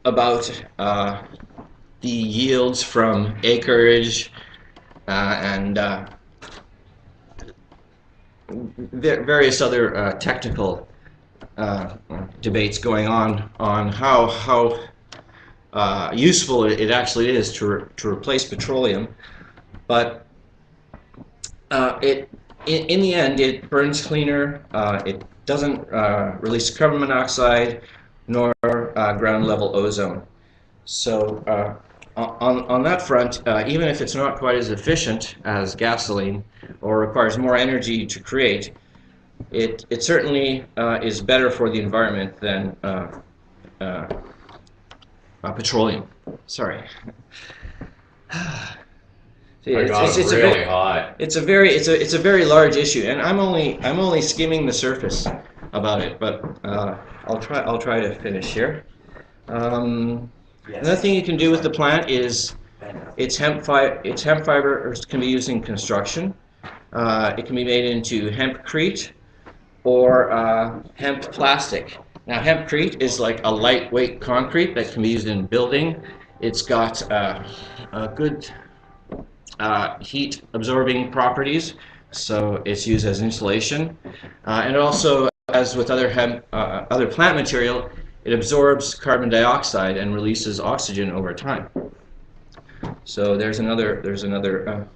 about the yields from acreage and various other technical debates going on how useful it actually is to replace petroleum, but in the end it burns cleaner. It doesn't release carbon monoxide nor ground level ozone. So on that front, even if it's not quite as efficient as gasoline or requires more energy to create, it certainly is better for the environment than petroleum. Sorry. See, I got it really high. it's a very large issue, and I'm only skimming the surface about it. But I'll try to finish here. Another thing you can do with the plant is its hemp fiber can be used in construction. It can be made into hempcrete or hemp plastic. Now, hempcrete is like a lightweight concrete that can be used in building. It's got a good heat absorbing properties, so it's used as insulation. And also, as with other other plant material, it absorbs carbon dioxide and releases oxygen over time. So there's another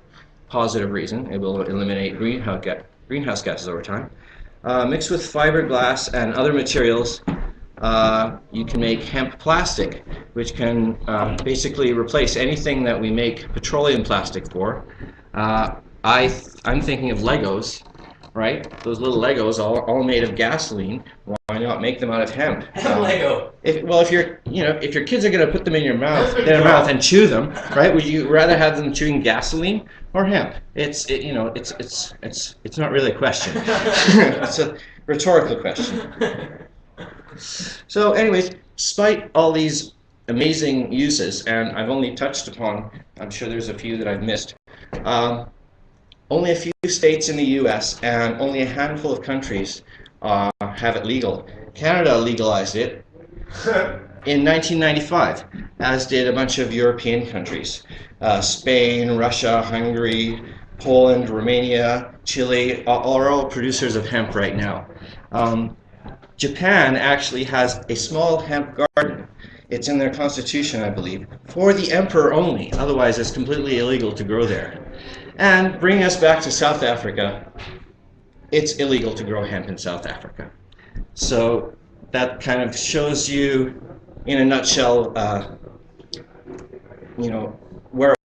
positive reason. It will eliminate greenhouse gases over time. Mixed with fiberglass and other materials, you can make hemp plastic, which can basically replace anything that we make petroleum plastic for. I'm thinking of Legos, right? Those little Legos, all made of gasoline. Why not make them out of hemp? Lego. If your kids are going to put them in your mouth, and chew them, right? Would you rather have them chewing gasoline or hemp? It's not really a question. It's a rhetorical question. So, anyways, despite all these amazing uses, and I've only touched upon, I'm sure there's a few that I've missed. Only a few states in the U.S. and only a handful of countries have it legal. Canada legalized it in 1995, as did a bunch of European countries. Spain, Russia, Hungary, Poland, Romania, Chile are all producers of hemp right now. Japan actually has a small hemp garden. It's in their constitution, I believe, for the emperor only. Otherwise, it's completely illegal to grow there. And bringing us back to South Africa, it's illegal to grow hemp in South Africa. So that kind of shows you, in a nutshell, where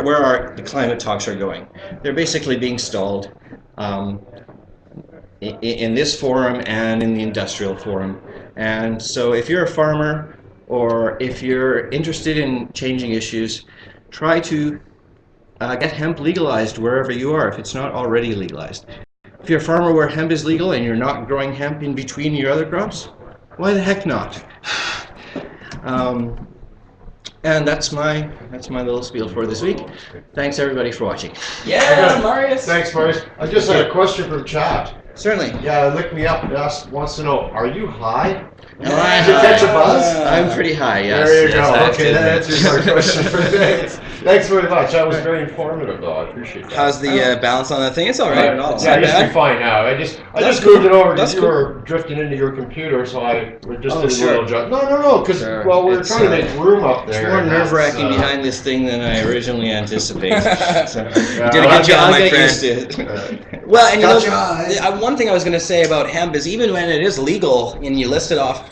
the climate talks are going. They're basically being stalled in this forum and in the industrial forum. And so if you're a farmer or if you're interested in changing issues, try to get hemp legalized wherever you are, if it's not already legalized. If you're a farmer where hemp is legal and you're not growing hemp in between your other crops, why the heck not? And that's my little spiel for this week. Thanks everybody for watching. Yeah, Marius. Thanks, Marius. I just had a question from chat. Certainly. Yeah, look me up and wants to know, are you high? Am I Did you catch a buzz? I'm pretty high, yes. There you Yes, go. I have Okay, to that admit. answers our question for today. Thanks very much. That was very informative, though. I appreciate that. How's the balance on that thing? It's all right. Yeah, It's yeah, not it used to bad. be fine now. I just cool. moved it over That's because you cool. were drifting into your computer, so I just Oh, did a sure. little jump. No, because Sure. well, we're It's, trying to make room up there. It's more and that's, nerve-wracking behind this thing than I originally anticipated. So, Yeah, you did a well, good job, I'll my get friend. used to it. Well, and Got your eyes. one thing I was going to say about hemp is even when it is legal, and you listed off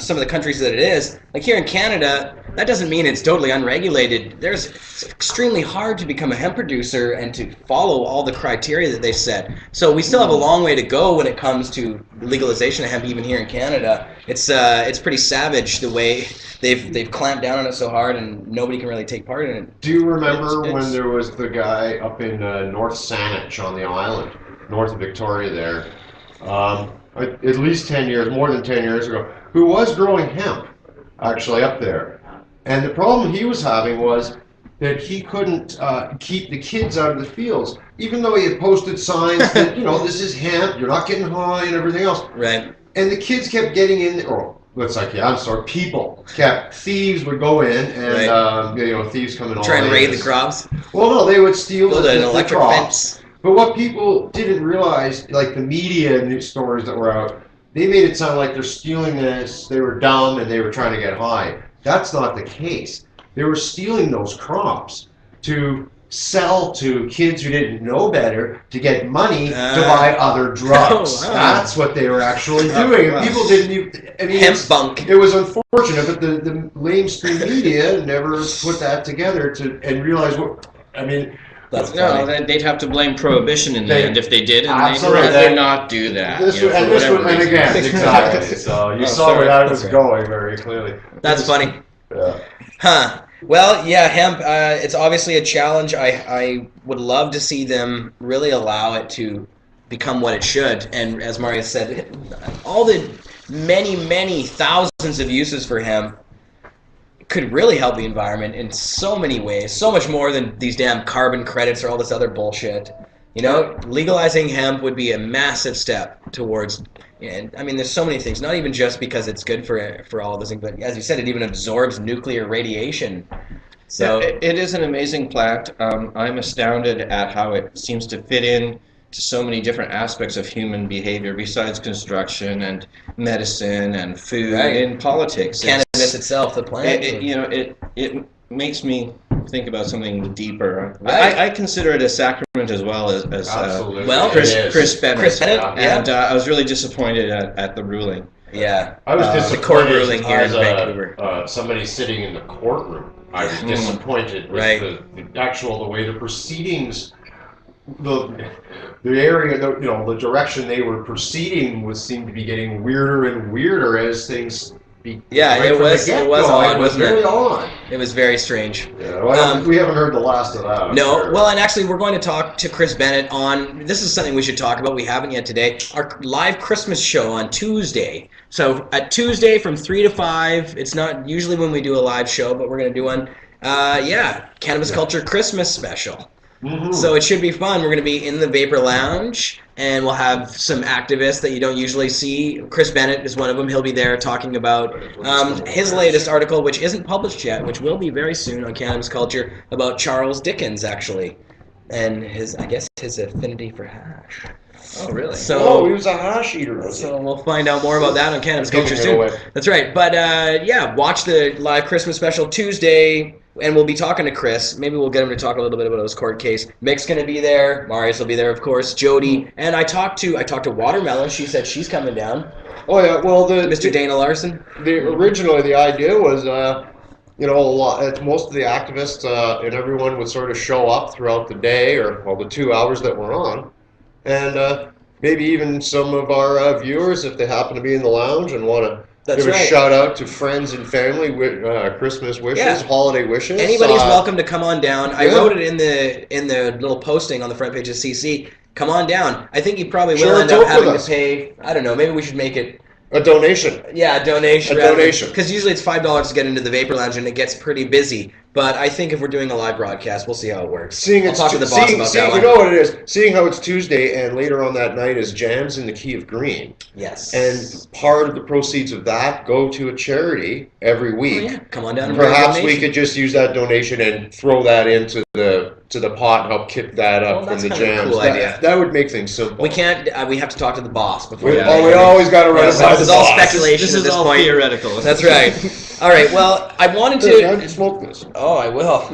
some of the countries that it is, like here in Canada, that doesn't mean it's totally unregulated. It's extremely hard to become a hemp producer and to follow all the criteria that they set. So we still have a long way to go when it comes to legalization of hemp, even here in Canada. It's pretty savage the way they've clamped down on it so hard, and nobody can really take part in it. Do you remember It's- when there was the guy up in North Saanich on the island, north of Victoria there, at least 10 years, more than 10 years ago, who was growing hemp, actually, up there. And the problem he was having was that he couldn't keep the kids out of the fields, even though he had posted signs that, this is hemp, you're not getting high and everything else. Right. And the kids kept getting in, thieves would go in and, thieves come in all Try and raid the ages. crops. Well, no, they would steal Build an electric crops. fence. But what people didn't realize, like the media news stories that were out, they made it sound like they're stealing this, they were dumb, and they were trying to get high. That's not the case. They were stealing those crops to sell to kids who didn't know better to get money to buy other drugs. Oh, wow. That's what they were actually doing. wow. And people didn't even... I mean, Hemp bunk. it was unfortunate, but the mainstream media never put that together and realized what... I mean... No, they'd have to blame prohibition in the end if they did, and Absolutely. they'd rather not do that. This for and whatever again, reason. exactly. So you saw sorry. where that was That's right. going very clearly. That's funny. Yeah. Huh. Well, yeah, hemp. It's obviously a challenge. I would love to see them really allow it to become what it should. And as Mario said, all the many thousands of uses for hemp could really help the environment in so many ways, so much more than these damn carbon credits or all this other bullshit. Legalizing hemp would be a massive step towards. And I mean, there's so many things. Not even just because it's good for all of those things, but as you said, it even absorbs nuclear radiation. So it is an amazing plant. I'm astounded at how it seems to fit in to so many different aspects of human behavior besides construction and medicine and food and politics. Cannabis itself, the plant. It makes me think about something deeper. Right. I consider it a sacrament as well as Absolutely. Chris Bennett. Chris Bennett, And I was really disappointed at the ruling. Yeah. I was the disappointed court ruling here in as Vancouver. somebody sitting in the courtroom. I was disappointed with the way the proceedings, the area, the direction they were proceeding seemed to be getting weirder and weirder as things. It was odd, wasn't it? Very odd. It was very strange. Yeah, well, we haven't heard the last of that. No, well, and actually, we're going to talk to Chris Bennett on. This is something we should talk about. We haven't yet today. Our live Christmas show on Tuesday. So at Tuesday from 3 to 5. It's not usually when we do a live show, but we're going to do one. Cannabis Culture Christmas special. Mm-hmm. So it should be fun. We're going to be in the Vapor Lounge, and we'll have some activists that you don't usually see. Chris Bennett is one of them. He'll be there talking about his latest article, which isn't published yet, which will be very soon on Cannabis Culture, about Charles Dickens, actually, and his affinity for hash. Oh, really? So, he was a hash eater. So we'll find out more about that on Cannabis Culture soon. That's right. But watch the live Christmas special Tuesday. And we'll be talking to Chris. Maybe we'll get him to talk a little bit about his court case. Mick's going to be there. Marius will be there, of course. Jody. And I talked to Watermelon. She said she's coming down. Oh, yeah. Well, Mr. Dana Larson. Originally, the idea was, most of the activists and everyone would sort of show up throughout the day or the 2 hours that we're on. And maybe even some of our viewers, if they happen to be in the lounge and want to give a shout out to friends and family with Christmas wishes, holiday wishes. Anybody's welcome to come on down. I wrote it in the little posting on the front page of CC. Come on down. I think you probably will end up having to pay. I don't know. Maybe we should make it a donation. Yeah, a donation. Because usually it's $5 to get into the Vapor Lounge, and it gets pretty busy. But I think if we're doing a live broadcast, we'll see how it works. I'll talk to the boss about that one. You know what it is? Seeing how it's Tuesday and later on that night is Jams in the Key of Green. Yes. And part of the proceeds of that go to a charity every week. Oh, yeah. Come on down and perhaps we could just use that donation and throw that into the pot and help kick that up from the Jams. Cool idea. That would make things simple. We can't. We have to talk to the boss before. We always got to run it by the boss. This is all speculation. This is all point. theoretical. That's right. All right. Well, I wanted to smoke this. Oh, I will.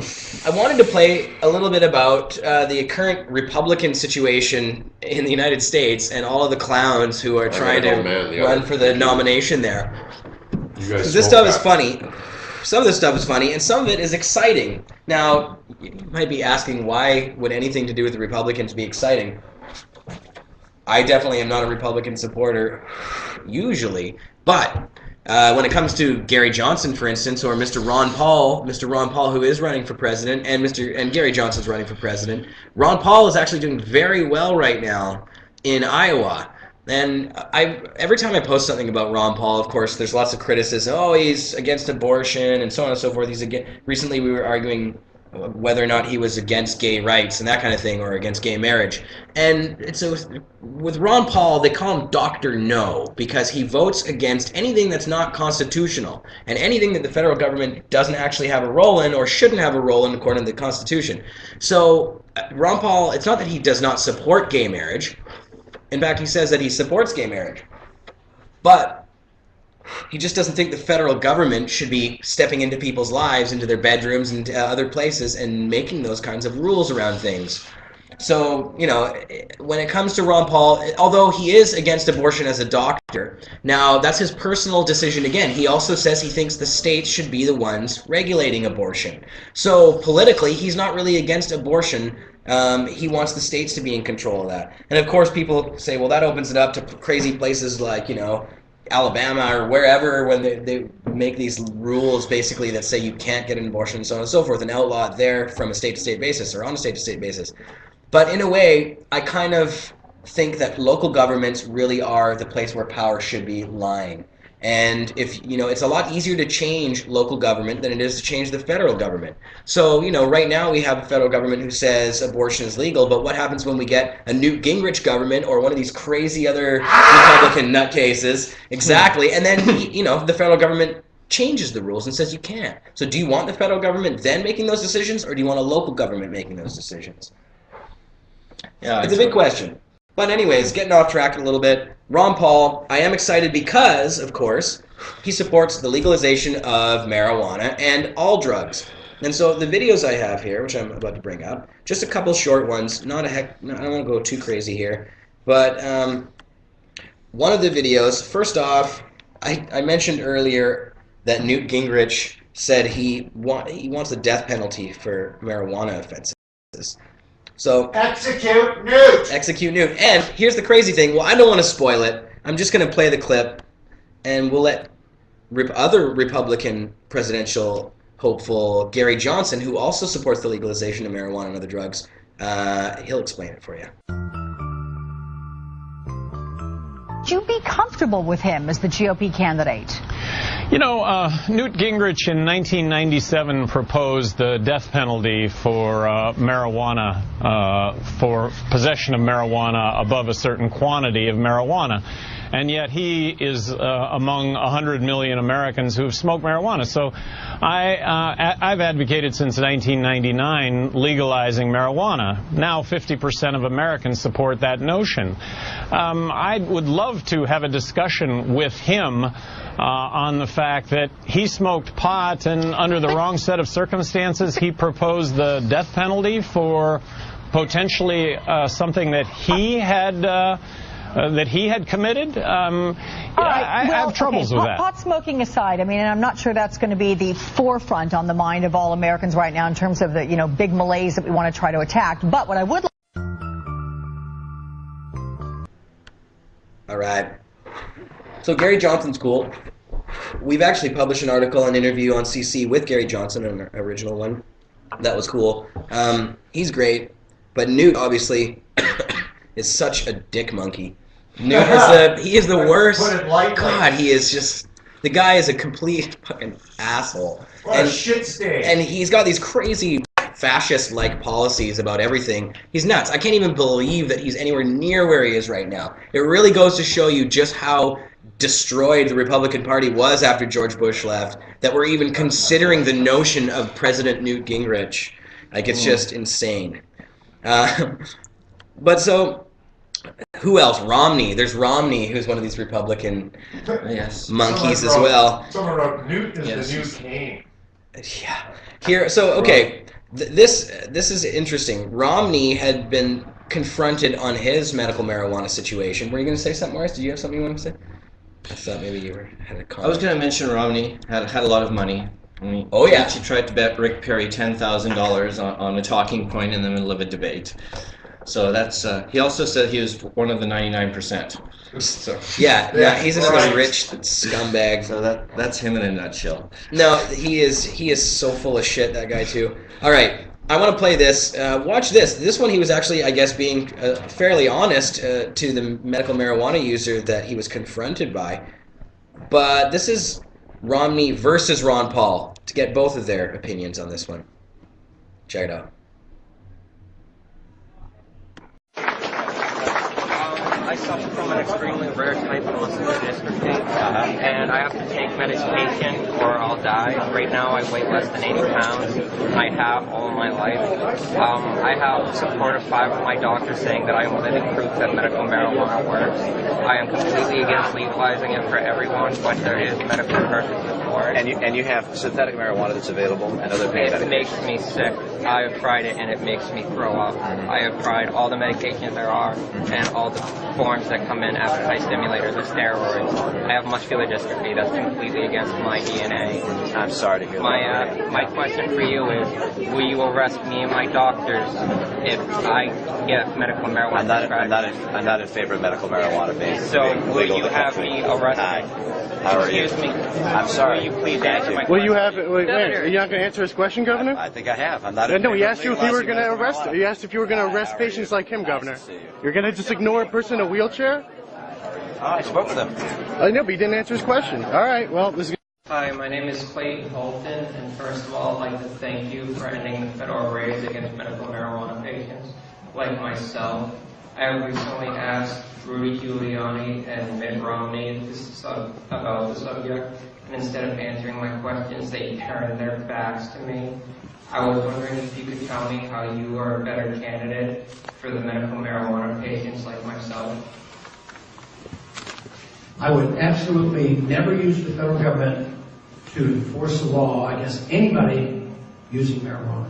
I wanted to play a little bit about the current Republican situation in the United States and all of the clowns who are trying to run for the nomination there. Because this stuff is funny. Some of this stuff is funny, and some of it is exciting. Now, you might be asking, why would anything to do with the Republicans be exciting? I definitely am not a Republican supporter, usually, but when it comes to Gary Johnson, for instance, or Mr. Ron Paul, who is running for president, and Gary Johnson's running for president, Ron Paul is actually doing very well right now in Iowa. And every time I post something about Ron Paul, of course, there's lots of criticism. Oh, he's against abortion and so on and so forth. Recently, we were arguing whether or not he was against gay rights and that kind of thing, or against gay marriage. And so with Ron Paul, they call him Dr. No, because he votes against anything that's not constitutional and anything that the federal government doesn't actually have a role in or shouldn't have a role in according to the Constitution. So Ron Paul, it's not that he does not support gay marriage. In fact, he says that he supports gay marriage. But he just doesn't think the federal government should be stepping into people's lives, into their bedrooms and other places, and making those kinds of rules around things. So, when it comes to Ron Paul, although he is against abortion as a doctor, now that's his personal decision again. He also says he thinks the states should be the ones regulating abortion. So, politically, he's not really against abortion. He wants the states to be in control of that. And of course, people say, well, that opens it up to crazy places like, Alabama or wherever, when they make these rules basically that say you can't get an abortion and so on and so forth, and outlaw it there from a state-to-state basis or on a state-to-state basis. But in a way, I kind of think that local governments really are the place where power should be lying. And if, it's a lot easier to change local government than it is to change the federal government. So, right now we have a federal government who says abortion is legal, but what happens when we get a Newt Gingrich government or one of these crazy other Republican nutcases? Exactly. And then, the federal government changes the rules and says you can't. So do you want the federal government then making those decisions, or do you want a local government making those decisions? Yeah, it's a big question. But anyways, getting off track a little bit, Ron Paul, I am excited because, of course, he supports the legalization of marijuana and all drugs. And so the videos I have here, which I'm about to bring up, just a couple short ones, I don't want to go too crazy here, but one of the videos, first off, I mentioned earlier that Newt Gingrich said he wants the death penalty for marijuana offenses. So execute Newt! Execute Newt. And here's the crazy thing. Well, I don't want to spoil it. I'm just going to play the clip, and we'll let other Republican presidential hopeful Gary Johnson, who also supports the legalization of marijuana and other drugs, he'll explain it for you. Would you be comfortable with him as the GOP candidate? Newt Gingrich in 1997 proposed the death penalty for marijuana, for possession of marijuana above a certain quantity of marijuana. And yet he is among 100 million Americans who have smoked marijuana. So I've advocated since 1999 legalizing marijuana. Now 50% of Americans support that notion. I would love to have a discussion with him on the fact that he smoked pot, and under the wrong set of circumstances he proposed the death penalty for potentially something that he had committed. I have troubles with that. Pot smoking aside, and I'm not sure that's going to be the forefront on the mind of all Americans right now in terms of the big malaise that we want to try to attack. But what I would All right. So Gary Johnson's cool. We've actually published an article, an interview on CC with Gary Johnson, an original one. That was cool. He's great, but Newt obviously is such a dick monkey. Newt is the worst. God, he is just, the guy is a complete fucking asshole. What a shit stain. And he's got these crazy fascist-like policies about everything. He's nuts. I can't even believe that he's anywhere near where he is right now. It really goes to show you just how destroyed the Republican Party was after George Bush left, that we're even considering the notion of President Newt Gingrich. Like, it's just insane. But so, who else? Romney. There's Romney, who's one of these Republican monkeys as well. Someone wrote Newt is the new king. Yeah. Here, so, okay, this is interesting. Romney had been confronted on his medical marijuana situation. Were you going to say something, Morris? Did you have something you wanted to say? I thought maybe you had a comment. I was going to mention Romney had a lot of money. He tried to bet Rick Perry $10,000 on a talking point in the middle of a debate. So that's. He also said he was one of the 99%. So yeah, he's another rich scumbag. So that's him in a nutshell. No, he is so full of shit, that guy too. All right, I want to play this. Watch this. This one, he was actually, I guess, being fairly honest to the medical marijuana user that he was confronted by. But this is Romney versus Ron Paul, to get both of their opinions on this one. Check it out. I suffer from an extremely rare type of muscular dystrophy, and I have to take medication or I'll die. Right now I weigh less than 80 pounds. I have all my life. I have support of 5 of my doctors saying that I am living proof that medical marijuana works. I am completely against legalizing it for everyone, but there is medical purposes for it. And you have synthetic marijuana that's available and other pain medications. It makes me sick. I have tried it and it makes me throw up. I have tried all the medications there are and all the forms that come in, appetite stimulators or steroids. I have muscular dystrophy. That's completely against my DNA. I'm sorry to hear that. My question for you is, will you arrest me and my doctors if I get medical marijuana prescribed? I'm not in favor of medical marijuana being So will legal you in the have country. me arrested? Hi. How are you? Excuse me. I'm sorry. Will you please answer my Well, question? wait, are you not going to answer his question, Governor? I think I have. I'm not in No, he favor of asked you if you were legalizing going to medical arrest. marijuana. He asked if you were going to arrest How are patients you? like him, Nice Governor. to see you. You're going to just ignore a person in a wheelchair? Oh, I spoke with him. I know, but he didn't answer his question. All right, well, this is. Hi, my name is Clayton Holton, and first of all, I'd like to thank you for ending the federal raids against medical marijuana patients like myself. I have recently asked Rudy Giuliani and Mitt Romney about the subject, and instead of answering my questions, they turned their backs to me. I was wondering if you could tell me how you are a better candidate for the medical marijuana patients like myself. I would absolutely never use the federal government to enforce the law against anybody using marijuana.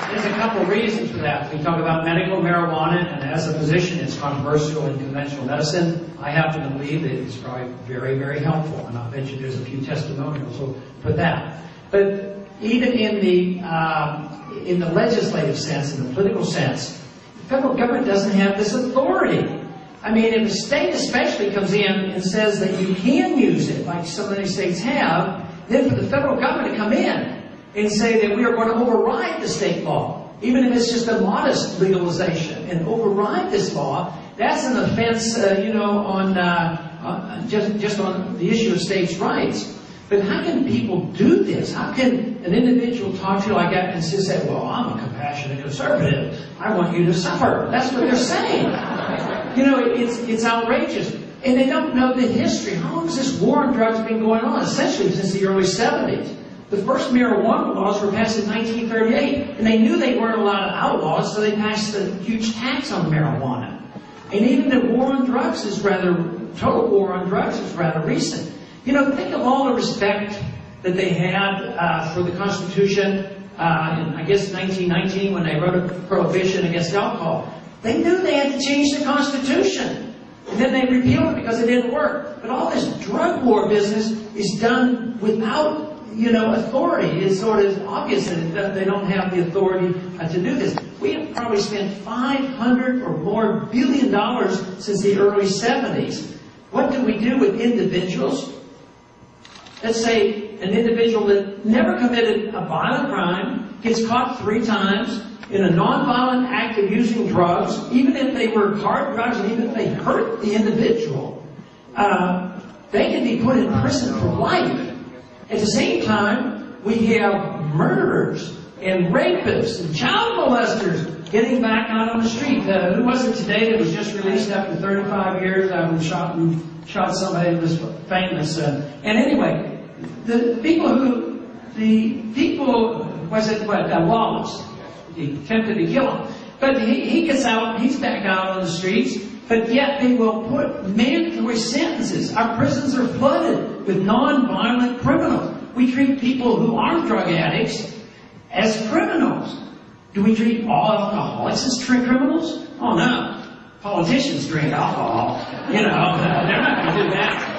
There's a couple of reasons for that. We talk about medical marijuana, and as a physician, it's controversial in conventional medicine. I happen to believe that it's probably very, very helpful, and I'll bet you there's a few testimonials for that. But even in the legislative sense, in the political sense, the federal government doesn't have this authority. I mean, if a state especially comes in and says that you can use it, like some of these states have, then for the federal government to come in and say that we are going to override the state law, even if it's just a modest legalization, and override this law, that's an offense, on just on the issue of states' rights. But how can people do this? How can an individual talk to you like that and just say, well, I'm a compassionate conservative. I want you to suffer. That's what they're saying. It's outrageous. And they don't know the history. How long has this war on drugs been going on? Essentially since the early 70s. The first marijuana laws were passed in 1938, and they knew they weren't allowed to outlaw it, so they passed a huge tax on marijuana. And even the war on drugs total war on drugs is rather recent. Think of all the respect that they had for the Constitution in, I guess, 1919 when they wrote a prohibition against alcohol. They knew they had to change the Constitution. And then they repealed it because it didn't work. But all this drug war business is done without authority. It's sort of obvious that they don't have the authority to do this. We have probably spent $500 or more billion since the early 70s. What do we do with individuals? Let's say an individual that never committed a violent crime gets caught 3 times in a nonviolent act of using drugs, even if they were hard drugs and even if they hurt the individual, they can be put in prison for life. At the same time, we have murderers and rapists and child molesters getting back out on the street. Who was it today that was just released after 35 years? Shot somebody that was famous. And anyway, Wallace, he attempted to kill him. But he gets out, he's back out on the streets, but yet they will put mandatory sentences. Our prisons are flooded with non-violent criminals. We treat people who aren't drug addicts as criminals. Do we treat all alcoholics as criminals? Oh no. Politicians drink alcohol. They're not going to do that.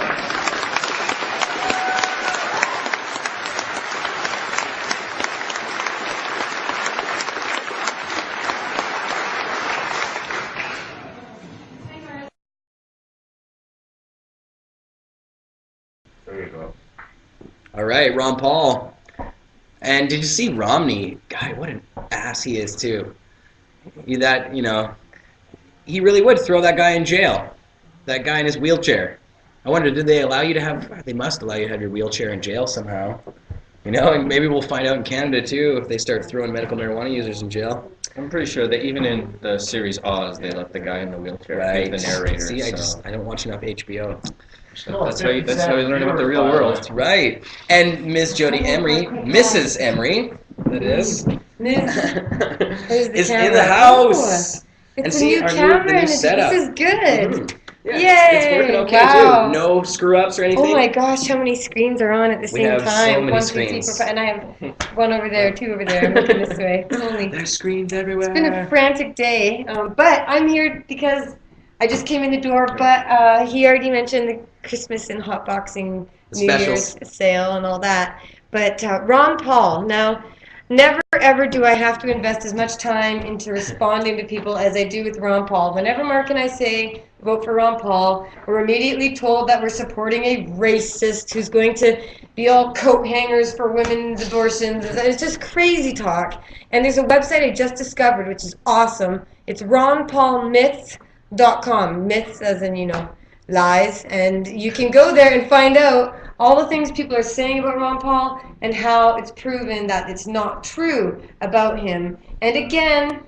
There you go. All right, Ron Paul. And did you see Romney? God, what an ass he is, too. He really would throw that guy in jail. That guy in his wheelchair. I wonder, did they allow you to have... They must allow you to have your wheelchair in jail somehow. And maybe we'll find out in Canada, too, if they start throwing medical marijuana users in jail. I'm pretty sure that even in the series Oz, they let the guy in the wheelchair be the narrator. See, I don't watch enough HBO. So that's how you learn about the real world. Right. And Ms. Jody Emery, Mrs. Emery, that is, is in the house. It's and a new camera, and setup. this is good. Yeah, Yay! it's working okay Wow. too. No screw-ups or anything. Oh my gosh, how many screens are on at the We same have time? so many 1, 2, 3, screens. 4, 5, and I have one over there, 2 over there. I'm looking this way. Holy. There's screens everywhere. It's been a frantic day, but I'm here because I just came in the door. But he already mentioned the Christmas and hot boxing, New Year's sale and all that. But Ron Paul, now, never ever do I have to invest as much time into responding to people as I do with Ron Paul. Whenever Mark and I say vote for Ron Paul, we're immediately told that we're supporting a racist who's going to be all coat hangers for women's abortions. It's just crazy talk. And there's a website I just discovered, which is awesome. It's ronpaulmyths.com. Myths as in, you know, lies. And you can go there and find out all the things people are saying about Ron Paul and how it's proven that it's not true about him. And again,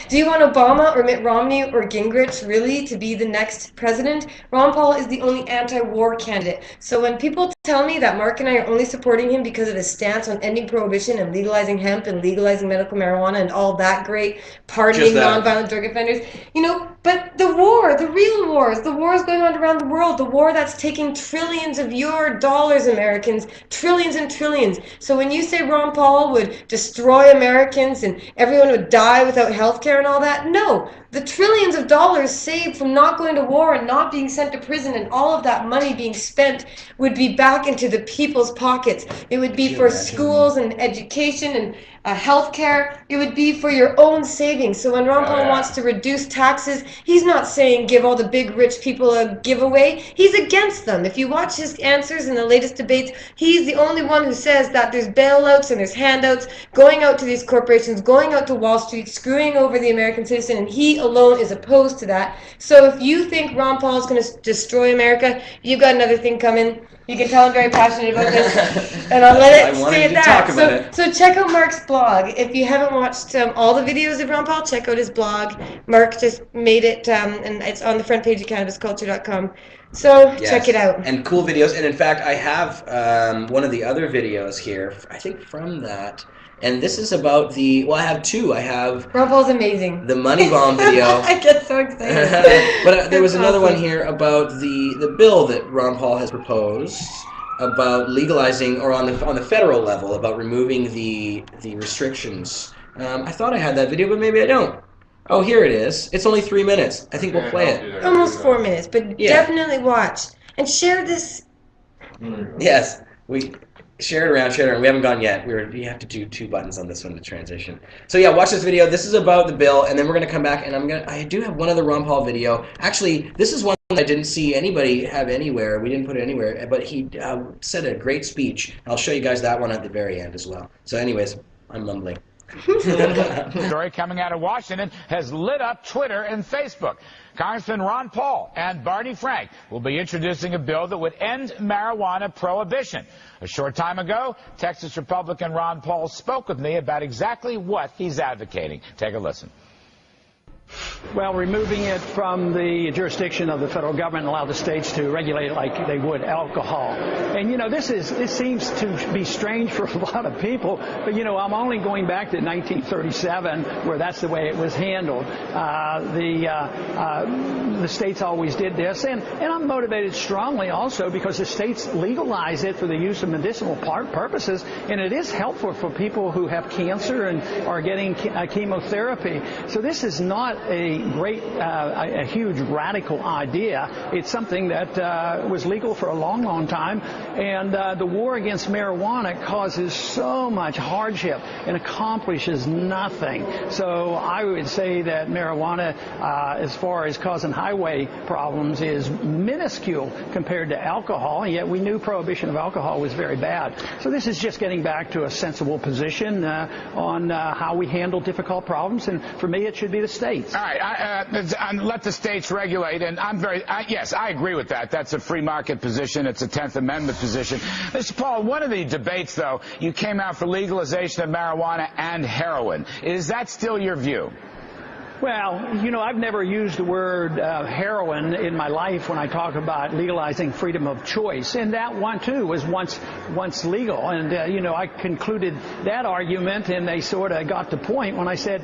do you want Obama or Mitt Romney or Gingrich really to be the next president? Ron Paul is the only anti-war candidate. So when people tell me that Mark and I are only supporting him because of his stance on ending prohibition and legalizing hemp and legalizing medical marijuana and all that great pardoning nonviolent drug offenders, you know, but the war, the real wars, the wars going on around the world, the war that's taking trillions of your dollars, Americans, trillions and trillions. So when you say Ron Paul would destroy Americans and everyone would die without healthcare and all that, no. The trillions of dollars saved from not going to war and not being sent to prison and all of that money being spent would be back into the people's pockets. It would be for schools and education and healthcare. It would be for your own savings. So when Ron Paul wants to reduce taxes, he's not saying give all the big rich people a giveaway. He's against them. If you watch his answers in the latest debates, he's the only one who says that there's bailouts and there's handouts going out to these corporations, going out to Wall Street, screwing over the American citizen, and he alone is opposed to that. So if you think Ron Paul is going to destroy America, you've got another thing coming. You can tell I'm very passionate about this, and I'll let it stay at that. So check out Mark's blog. If you haven't watched all the videos of Ron Paul, check out his blog. Mark just made it, and it's on the front page of CannabisCulture.com. So check it out. And cool videos. And in fact, I have one of the other videos here, I think from that. And this is about the, well, I have two. I have Ron Paul's amazing. The money bomb video. I get so excited. But there was another one here about the bill that Ron Paul has proposed about legalizing, or on the federal level, about removing the restrictions. I thought I had that video, but maybe I don't. Oh, here it is. It's only 3 minutes. I think we'll play it. Almost 4 minutes, but definitely watch and share this. Yes, we. Share it around. We haven't gone yet. We have to do 2 buttons on this one to transition. So yeah, watch this video. This is about the bill, and then we're gonna come back, and I do have one other Ron Paul video. Actually, this is one I didn't see anybody have anywhere. We didn't put it anywhere, but he said a great speech. I'll show you guys that one at the very end as well. So anyways, I'm mumbling. Story coming out of Washington has lit up Twitter and Facebook. Congressman Ron Paul and Barney Frank will be introducing a bill that would end marijuana prohibition. A short time ago, Texas Republican Ron Paul spoke with me about exactly what he's advocating. Take a listen. Well, removing it from the jurisdiction of the federal government and allow the states to regulate it like they would alcohol. And, you know, this seems to be strange for a lot of people, but, you know, I'm only going back to 1937 where that's the way it was handled. The states always did this, and I'm motivated strongly also because the states legalize it for the use of medicinal purposes, and it is helpful for people who have cancer and are getting chemotherapy. So this is not a great, a huge radical idea. It's something that was legal for a long, long time, and the war against marijuana causes so much hardship and accomplishes nothing. So I would say that marijuana, as far as causing highway problems, is minuscule compared to alcohol, and yet we knew prohibition of alcohol was very bad. So this is just getting back to a sensible position on how we handle difficult problems, and for me it should be the states. All right, let the states regulate, and yes, I agree with that. That's a free market position. It's a 10th Amendment position. Mr. Paul, one of the debates, though, you came out for legalization of marijuana and heroin. Is that still your view? Well, you know, I've never used the word heroin in my life when I talk about legalizing freedom of choice. And that one, too, was once legal. And, you know, I concluded that argument, and they sort of got the point when I said,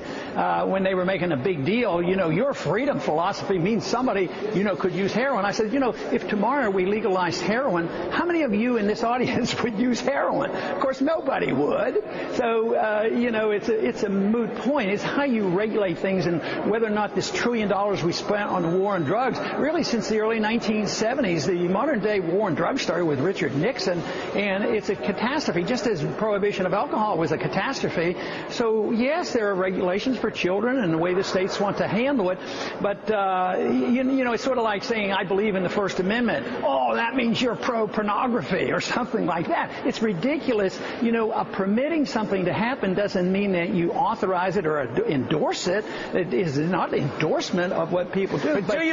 when they were making a big deal, you know, your freedom philosophy means somebody, you know, could use heroin. I said, you know, if tomorrow we legalized heroin, how many of you in this audience would use heroin? Of course, nobody would. So, you know, it's a moot point. It's how you regulate things and whether or not this $1 trillion we spent on the war on drugs, really since the early 1970s, the modern day war on drugs started with Richard Nixon, and it's a catastrophe, just as prohibition of alcohol was a catastrophe. So yes, there are regulations for children and the way the states want to handle it, but you know, it's sort of like saying I believe in the First Amendment. Oh, that means you're pro-pornography or something like that. It's ridiculous. You know, permitting something to happen doesn't mean that you authorize it or endorse it. It is not endorsement of what people do. But do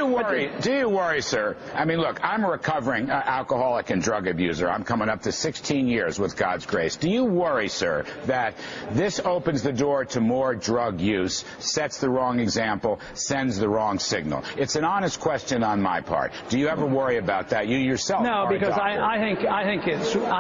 you worry, sir? I mean, look, I'm a recovering alcoholic and drug abuser. I'm coming up to 16 years with God's grace. Do you worry, sir, that this opens the door to more drug use, sets the wrong example, sends the wrong signal? It's an honest question on my part. Do you ever worry about that? You yourself? No, because I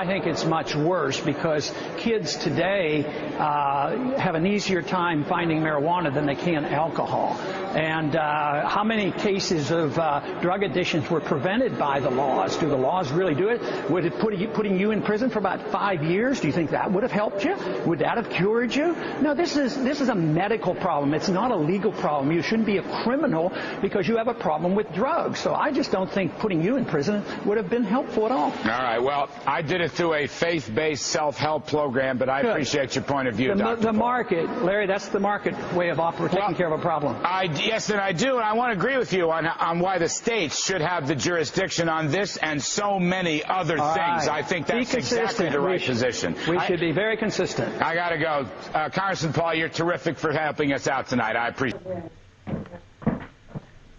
think it's much worse, because kids today have an easier time finding marijuana than they can alcohol. And how many cases of drug addictions were prevented by the laws? Do the laws really do it? Would it putting you in prison for about 5 years? Do you think that would have helped you? Would that have cured you? No, this is a medical problem. It's not a legal problem. You shouldn't be a criminal because you have a problem with drugs. So I just don't think putting you in prison would have been helpful at all. All right. Well, I did it through a faith-based self-help program, but I appreciate your point of view, Dr. The market, Larry, that's the market way of taking care of a problem. Yes, and I do, and I want to agree with you on why the states should have the jurisdiction on this and so many other things. Right. I think that's exactly the right position. We should be very consistent. I got to go. Congressman Paul, you're terrific for helping us out tonight. I appreciate it.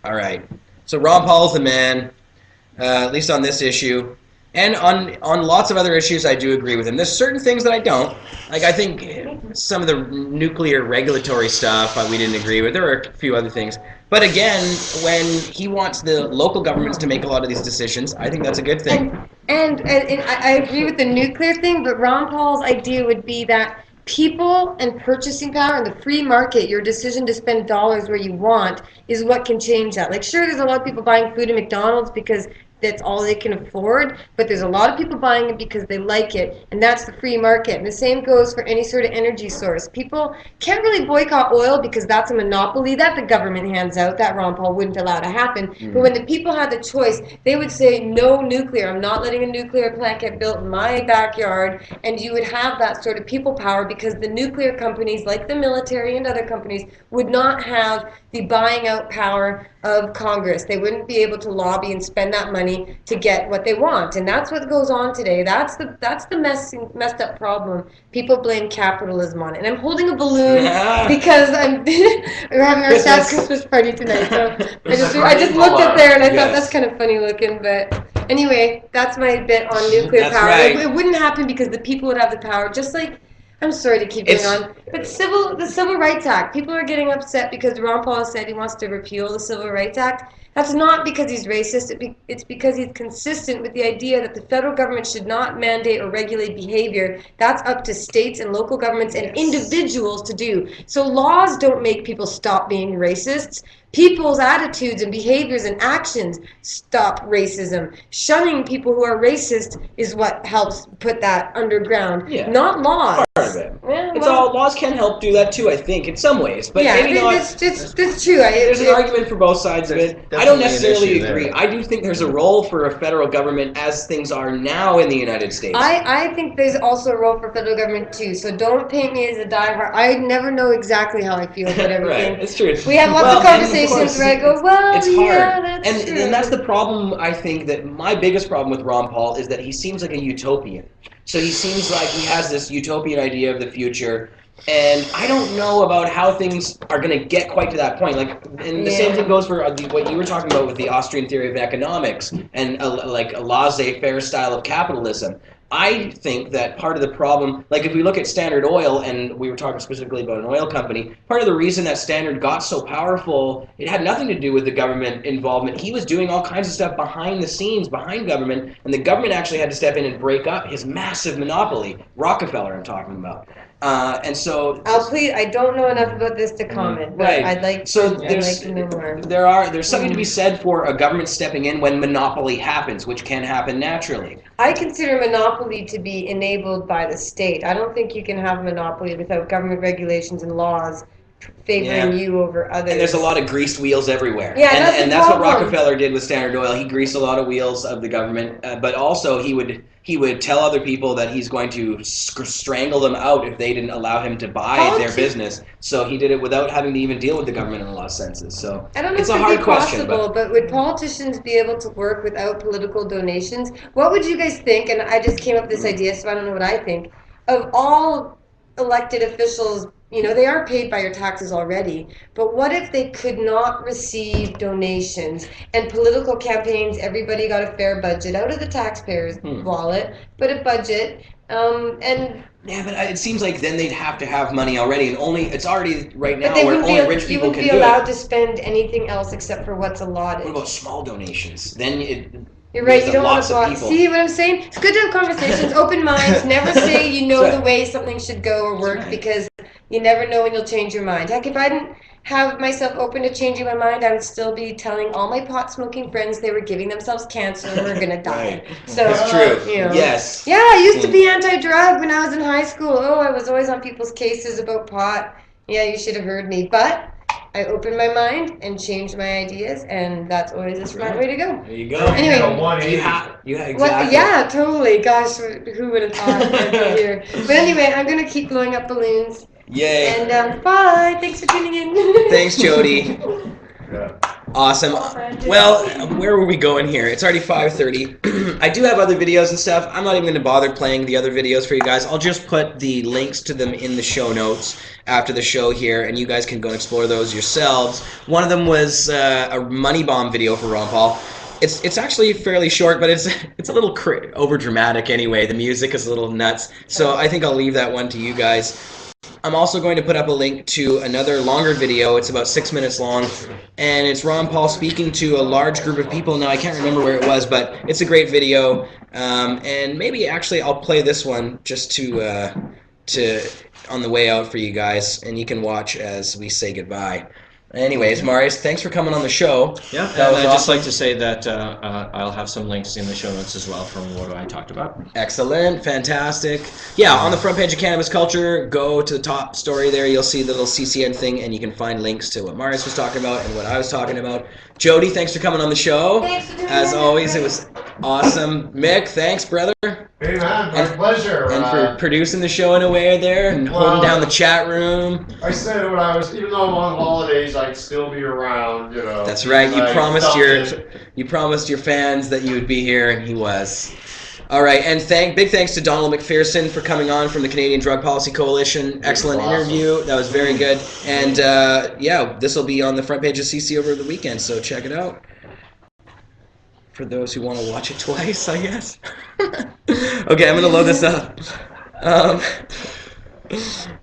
All right. So Ron Paul's the man, at least on this issue. And on lots of other issues, I do agree with him. There's certain things that I don't. Like, I think some of the nuclear regulatory stuff we didn't agree with. There are a few other things. But again, when he wants the local governments to make a lot of these decisions, I think that's a good thing. And I agree with the nuclear thing, but Ron Paul's idea would be that people and purchasing power and the free market, your decision to spend dollars where you want, is what can change that. Like, sure, there's a lot of people buying food at McDonald's because that's all they can afford, but there's a lot of people buying it because they like it, and that's the free market. And the same goes for any sort of energy source. People can't really boycott oil because that's a monopoly that the government hands out, that Ron Paul wouldn't allow to happen. But when the people had the choice, they would say, no nuclear, I'm not letting a nuclear plant get built in my backyard, and you would have that sort of people power because the nuclear companies, like the military and other companies, would not have the buying out power of Congress. They wouldn't be able to lobby and spend that money to get what they want, and that's what goes on today. That's the messed up problem. People blame capitalism on it, and I'm holding a balloon because we're having our staff Christmas party tonight. So I just looked up there and I thought that's kind of funny looking. But anyway, that's my bit on nuclear power. Right. It wouldn't happen because the people would have the power, just like. I'm sorry to keep going on, but the Civil Rights Act, people are getting upset because Ron Paul said he wants to repeal the Civil Rights Act. That's not because he's racist, it's because he's consistent with the idea that the federal government should not mandate or regulate behavior. That's up to states and local governments and individuals to do. So laws don't make people stop being racists. People's attitudes and behaviors and actions stop racism. Shunning people who are racist is what helps put that underground, not laws. Part of it. Laws can help do that too, I think, in some ways, but maybe not. That's true. There's an argument for both sides of it. I don't necessarily agree. I do think there's a role for a federal government as things are now in the United States. I think there's also a role for federal government too. So don't paint me as a diehard. I never know exactly how I feel about everything. Right, it's true. We have lots of conversations where I go, well, it's hard. Yeah, that's true. And that's the problem. I think that my biggest problem with Ron Paul is that he seems like a utopian. So he seems like he has this utopian idea of the future, and I don't know about how things are going to get quite to that point. And the same thing goes for what you were talking about with the Austrian theory of economics and like a laissez-faire style of capitalism. I think that part of the problem, like if we look at Standard Oil, and we were talking specifically about an oil company, part of the reason that Standard got so powerful, it had nothing to do with the government involvement. He was doing all kinds of stuff behind the scenes, behind government, and the government actually had to step in and break up his massive monopoly. Rockefeller, I'm talking about. And so I don't know enough about this to comment, but right. I'd like to know more. There's something to be said for a government stepping in when monopoly happens, which can happen naturally. I consider monopoly to be enabled by the state. I don't think you can have a monopoly without government regulations and laws favoring you over others. And there's a lot of greased wheels everywhere. Yeah, and that's what Rockefeller did with Standard Oil. He greased a lot of wheels of the government, but also he would tell other people that he's going to strangle them out if they didn't allow him to buy their business. So he did it without having to even deal with the government in a lot of senses. So I don't know it's if a it'd hard be question. possible, but would politicians be able to work without political donations? What would you guys think? And I just came up with this idea, so I don't know what I think. Of all elected officials, you know, they are paid by your taxes already, but what if they could not receive donations and political campaigns, everybody got a fair budget out of the taxpayer's wallet, but a budget, and... Yeah, but it seems like then they'd have to have money already, and it's already right now but where only rich people can do it. You wouldn't be allowed to spend anything else except for what's allotted. What about small donations? Then you're right, you don't want to block. See what I'm saying? It's good to have conversations, open minds, never say you know the way something should go or work, because you never know when you'll change your mind. Heck, if I didn't have myself open to changing my mind, I would still be telling all my pot-smoking friends they were giving themselves cancer and were going to die. Right. So, that's true. You know. Yes. Yeah, I used to be anti-drug when I was in high school. Oh, I was always on people's cases about pot. Yeah, you should have heard me. But I opened my mind and changed my ideas, and that's always a smart way to go. There you go. Anyway, exactly. Yeah, totally. Gosh, who would have thought I'd be here? But anyway, I'm gonna keep blowing up balloons. Yay. And bye. Thanks for tuning in. Thanks, Jody. Awesome. Well, where were we going here? It's already 5:30. I do have other videos and stuff. I'm not even going to bother playing the other videos for you guys. I'll just put the links to them in the show notes after the show here, and you guys can go and explore those yourselves. One of them was a money bomb video for Ron Paul. It's actually fairly short, but it's a little over dramatic anyway. The music is a little nuts, so I think I'll leave that one to you guys. I'm also going to put up a link to another longer video. It's about 6 minutes long, and it's Ron Paul speaking to a large group of people. Now, I can't remember where it was, but it's a great video, and maybe actually I'll play this one just to on the way out for you guys, and you can watch as we say goodbye. Anyways, Marius, thanks for coming on the show. Yeah, and I'd just like to say that I'll have some links in the show notes as well from what I talked about. Excellent, fantastic. Yeah, on the front page of Cannabis Culture, go to the top story there. You'll see the little CCN thing, and you can find links to what Marius was talking about and what I was talking about. Jody, thanks for coming on the show. Thanks for doing As always, it was awesome. Mick, thanks, brother. Hey man, my pleasure. And for producing the show in a way there and holding down the chat room. I said when I was, even though I'm on holidays, I'd still be around, you know. That's right. You promised your fans that you would be here, and he was. All right, and big thanks to Donald MacPherson for coming on from the Canadian Drug Policy Coalition. Excellent interview. That was very good. And yeah, this will be on the front page of CC over the weekend, so check it out. For those who want to watch it twice, I guess. Okay, I'm going to load this up.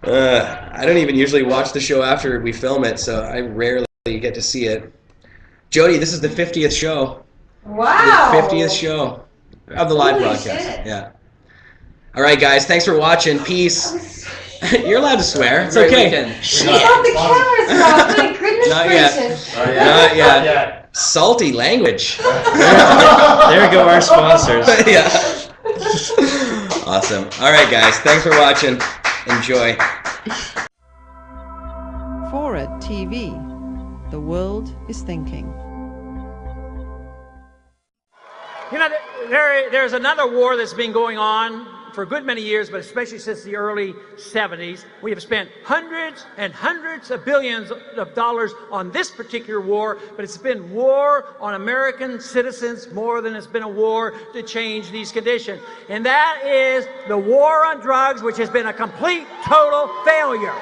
I don't even usually watch the show after we film it, so I rarely get to see it. Jody, this is the 50th show. Wow. The 50th show of the live broadcast. Shit. Yeah. All right, guys. Thanks for watching. Peace. You're allowed to swear. It's okay. Shit. I thought the cameras off. My goodness Not gracious. Not yet. Salty language. There go our sponsors. Yeah. Awesome. All right, guys. Thanks for watching. Enjoy. Forward TV. The world is thinking. You know, there's another war that's been going on for a good many years, but especially since the early 70s. We have spent hundreds and hundreds of billions of dollars on this particular war, but it's been war on American citizens more than it's been a war to change these conditions. And that is the war on drugs, which has been a complete, total failure.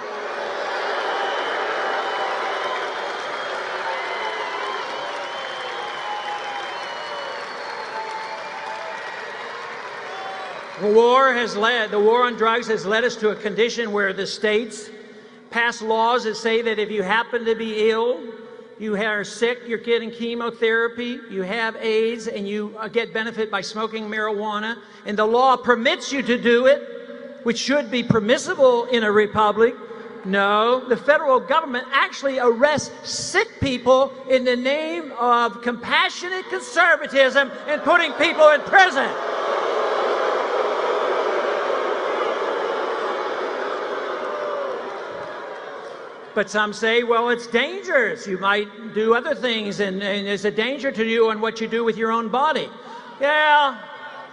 The war on drugs has led us to a condition where the states pass laws that say that if you happen to be ill, you are sick, you're getting chemotherapy, you have AIDS, and you get benefit by smoking marijuana, and the law permits you to do it, which should be permissible in a republic. No, the federal government actually arrests sick people in the name of compassionate conservatism and putting people in prison. But some say, well, it's dangerous. You might do other things, and there's a danger to you on what you do with your own body. Yeah,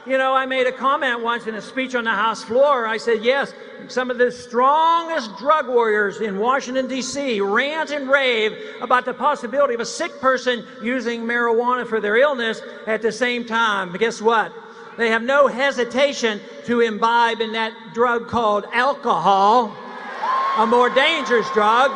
you know, I made a comment once in a speech on the House floor. I said, yes, some of the strongest drug warriors in Washington, D.C. rant and rave about the possibility of a sick person using marijuana for their illness at the same time. But guess what? They have no hesitation to imbibe in that drug called alcohol, a more dangerous drug.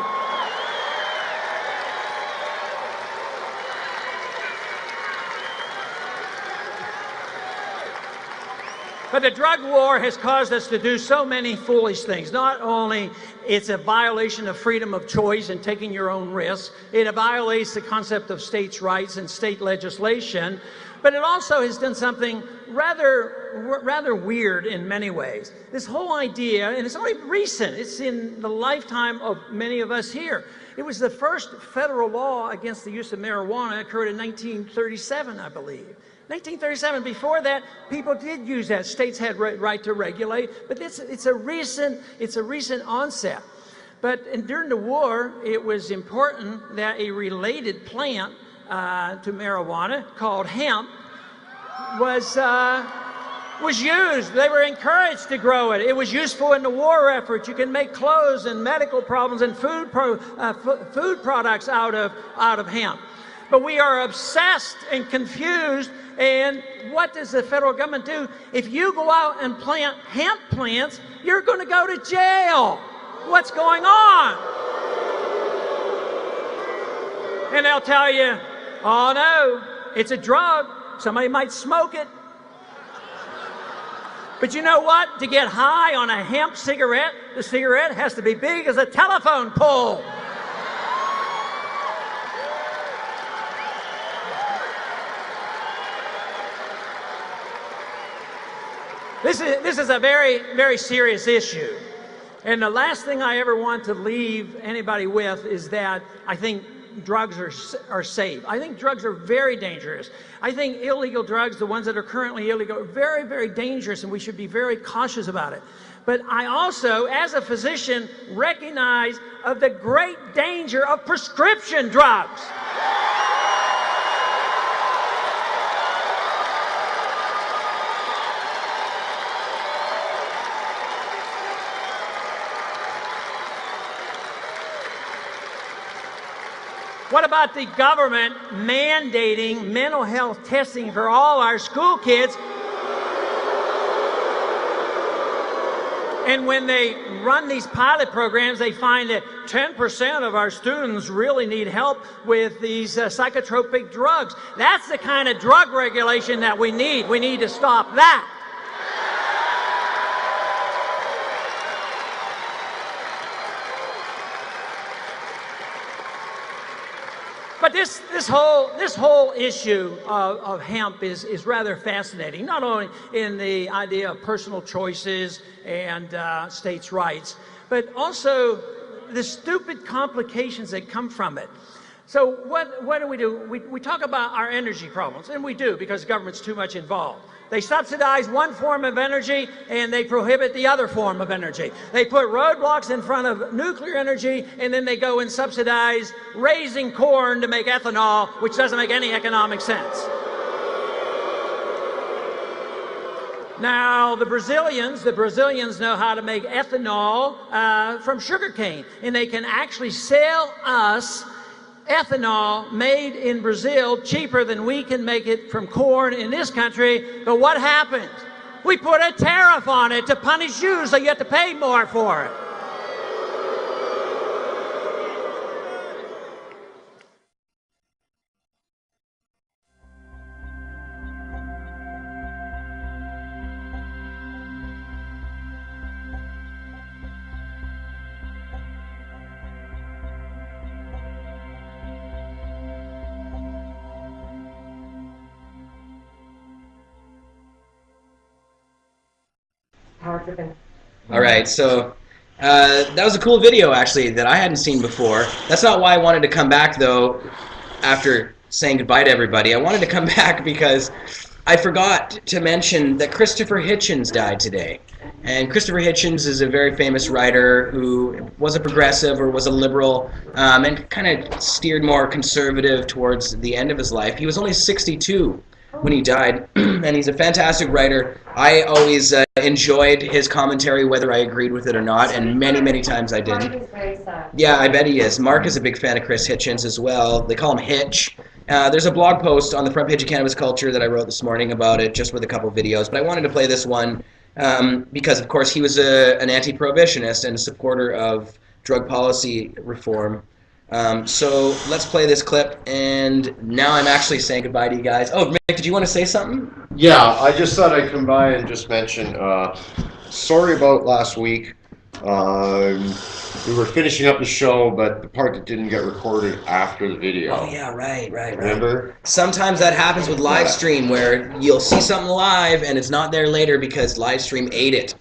But the drug war has caused us to do so many foolish things. Not only it's a violation of freedom of choice and taking your own risks, it violates the concept of states' rights and state legislation, but it also has done something rather weird in many ways. This whole idea, and it's only recent, it's in the lifetime of many of us here. It was the first federal law against the use of marijuana occurred in 1937, I believe. 1937. Before that, people did use that. States had right to regulate, but it's a recent onset. But during the war, it was important that a related plant to marijuana called hemp was used. They were encouraged to grow it. It was useful in the war effort. You can make clothes and medical problems and food products out of hemp. But we are obsessed and confused. And what does the federal government do? If you go out and plant hemp plants, you're going to go to jail. What's going on? And they'll tell you, oh no, it's a drug. Somebody might smoke it. But you know what? To get high on a hemp cigarette, the cigarette has to be big as a telephone pole. This is a very, very serious issue. And the last thing I ever want to leave anybody with is that I think drugs are safe. I think drugs are very dangerous. I think illegal drugs, the ones that are currently illegal, are very, very dangerous, and we should be very cautious about it. But I also, as a physician, recognize of the great danger of prescription drugs. What about the government mandating mental health testing for all our school kids? And when they run these pilot programs, they find that 10% of our students really need help with these psychotropic drugs. That's the kind of drug regulation that we need. We need to stop that. But this whole issue of hemp is rather fascinating, not only in the idea of personal choices and states' rights, but also the stupid complications that come from it. So what do? We talk about our energy problems, and we do because the government's too much involved. They subsidize one form of energy and they prohibit the other form of energy. They put roadblocks in front of nuclear energy, and then they go and subsidize raising corn to make ethanol, which doesn't make any economic sense. Now, the Brazilians know how to make ethanol from sugarcane, and they can actually sell us ethanol made in Brazil cheaper than we can make it from corn in this country. But what happens? We put a tariff on it to punish you, so you have to pay more for it. driven. All right, so that was a cool video, actually, that I hadn't seen before. That's not why I wanted to come back, though, after saying goodbye to everybody. I wanted to come back because I forgot to mention that Christopher Hitchens died today. And Christopher Hitchens is a very famous writer who was a progressive or was a liberal and kind of steered more conservative towards the end of his life. He was only 62 when he died, and he's a fantastic writer. I always enjoyed his commentary, whether I agreed with it or not, and many times I didn't. Yeah, I bet he is. Mark is a big fan of Chris Hitchens as well. They call him Hitch. There's a blog post on the front page of Cannabis Culture that I wrote this morning about it, just with a couple videos, but I wanted to play this one because, of course, he was an anti-prohibitionist and a supporter of drug policy reform. So let's play this clip, and now I'm actually saying goodbye to you guys. Oh, Mick, did you want to say something? Yeah, I just thought I'd come by and just mention, sorry about last week. We were finishing up the show, but the part that didn't get recorded after the video. Oh, yeah, right. Remember? Sometimes that happens with live stream, where you'll see something live and it's not there later because live stream ate it.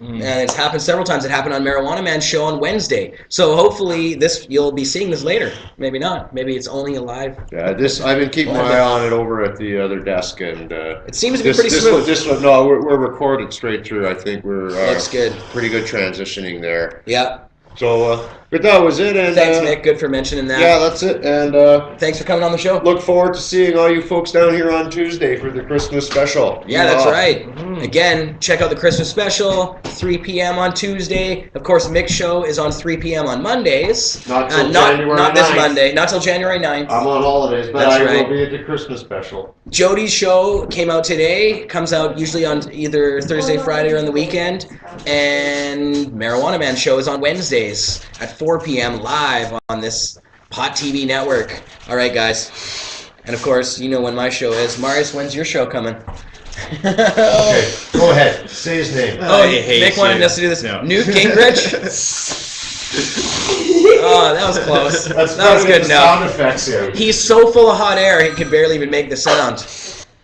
And it's happened several times. It happened on Marijuana Man's show on Wednesday. So hopefully you'll be seeing this later. Maybe not. Maybe it's only a live. Yeah, I've been keeping my eye on it over at the other desk, and it seems to be pretty smooth. No, we're recorded straight through. I think we're looks good. Pretty good transitioning there. Yeah. So, but that was it. And thanks, Mick. Good for mentioning that. Yeah, that's it. And thanks for coming on the show. Look forward to seeing all you folks down here on Tuesday for the Christmas special. Yeah, that's right. Again, check out the Christmas special, 3 p.m. on Tuesday. Of course, Mick's show is on 3 p.m. on Mondays. Not till January 9th. Not this Monday. Not till January 9th. I'm on holidays, but I will be at the Christmas special. Jody's show came out today. Comes out usually on either Thursday, Friday, or on the weekend. And Marijuana Man show is on Wednesdays at 4 p.m. live on this Pot TV network. All right, guys. And of course, you know when my show is. Marius, when's your show coming? Okay, go ahead. Say his name. Oh, Nick wanted us to do this. No. Newt Gingrich? Oh, that was close. That was good enough. Sound effects here. He's so full of hot air, he could barely even make the sound.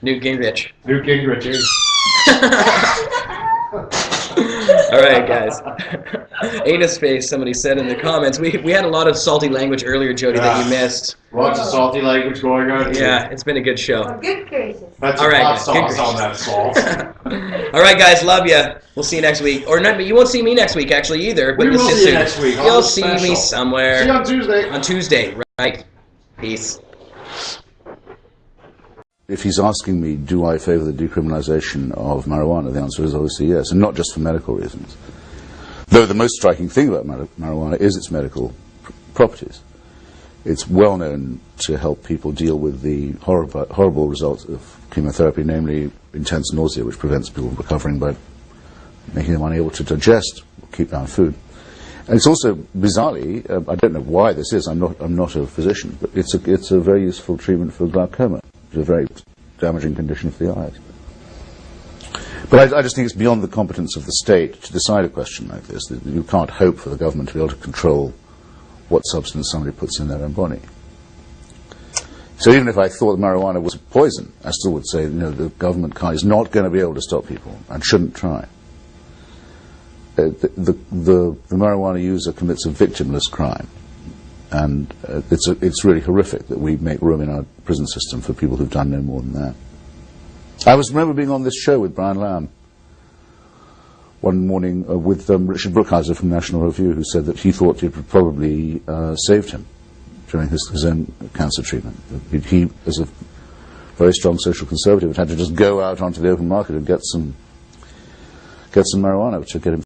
Newt Gingrich. Newt Gingrich. All right, guys. Anus face, somebody said in the comments. We had a lot of salty language earlier, Jody, that you missed. Lots of salty language going on. Yeah, it's been a good show. Oh, good gracious. That's all right, hot sauce on that salt. All right, guys, love you. We'll see you next week. Or not, you won't see me next week, actually, either. But we will see you next week. You'll see me somewhere. See you on Tuesday. On Tuesday, right. Peace. If he's asking me, do I favor the decriminalization of marijuana, the answer is obviously yes, and not just for medical reasons. Though the most striking thing about marijuana is its medical properties. It's well known to help people deal with the horrible results of chemotherapy, namely intense nausea, which prevents people from recovering by making them unable to digest or keep down food. And it's also, bizarrely, I don't know why this is, I'm not a physician, but it's a very useful treatment for glaucoma. It's a very damaging condition for the eyes. But I just think it's beyond the competence of the state to decide a question like this. You can't hope for the government to be able to control what substance somebody puts in their own body. So even if I thought marijuana was poison, I still would say, the government is not going to be able to stop people and shouldn't try. The marijuana user commits a victimless crime. And it's really horrific that we make room in our prison system for people who've done no more than that. I remember being on this show with Brian Lamb one morning with Richard Brookhiser from National Review, who said that he thought it would probably saved him during his own cancer treatment. He, as a very strong social conservative, had to just go out onto the open market and get some marijuana to get him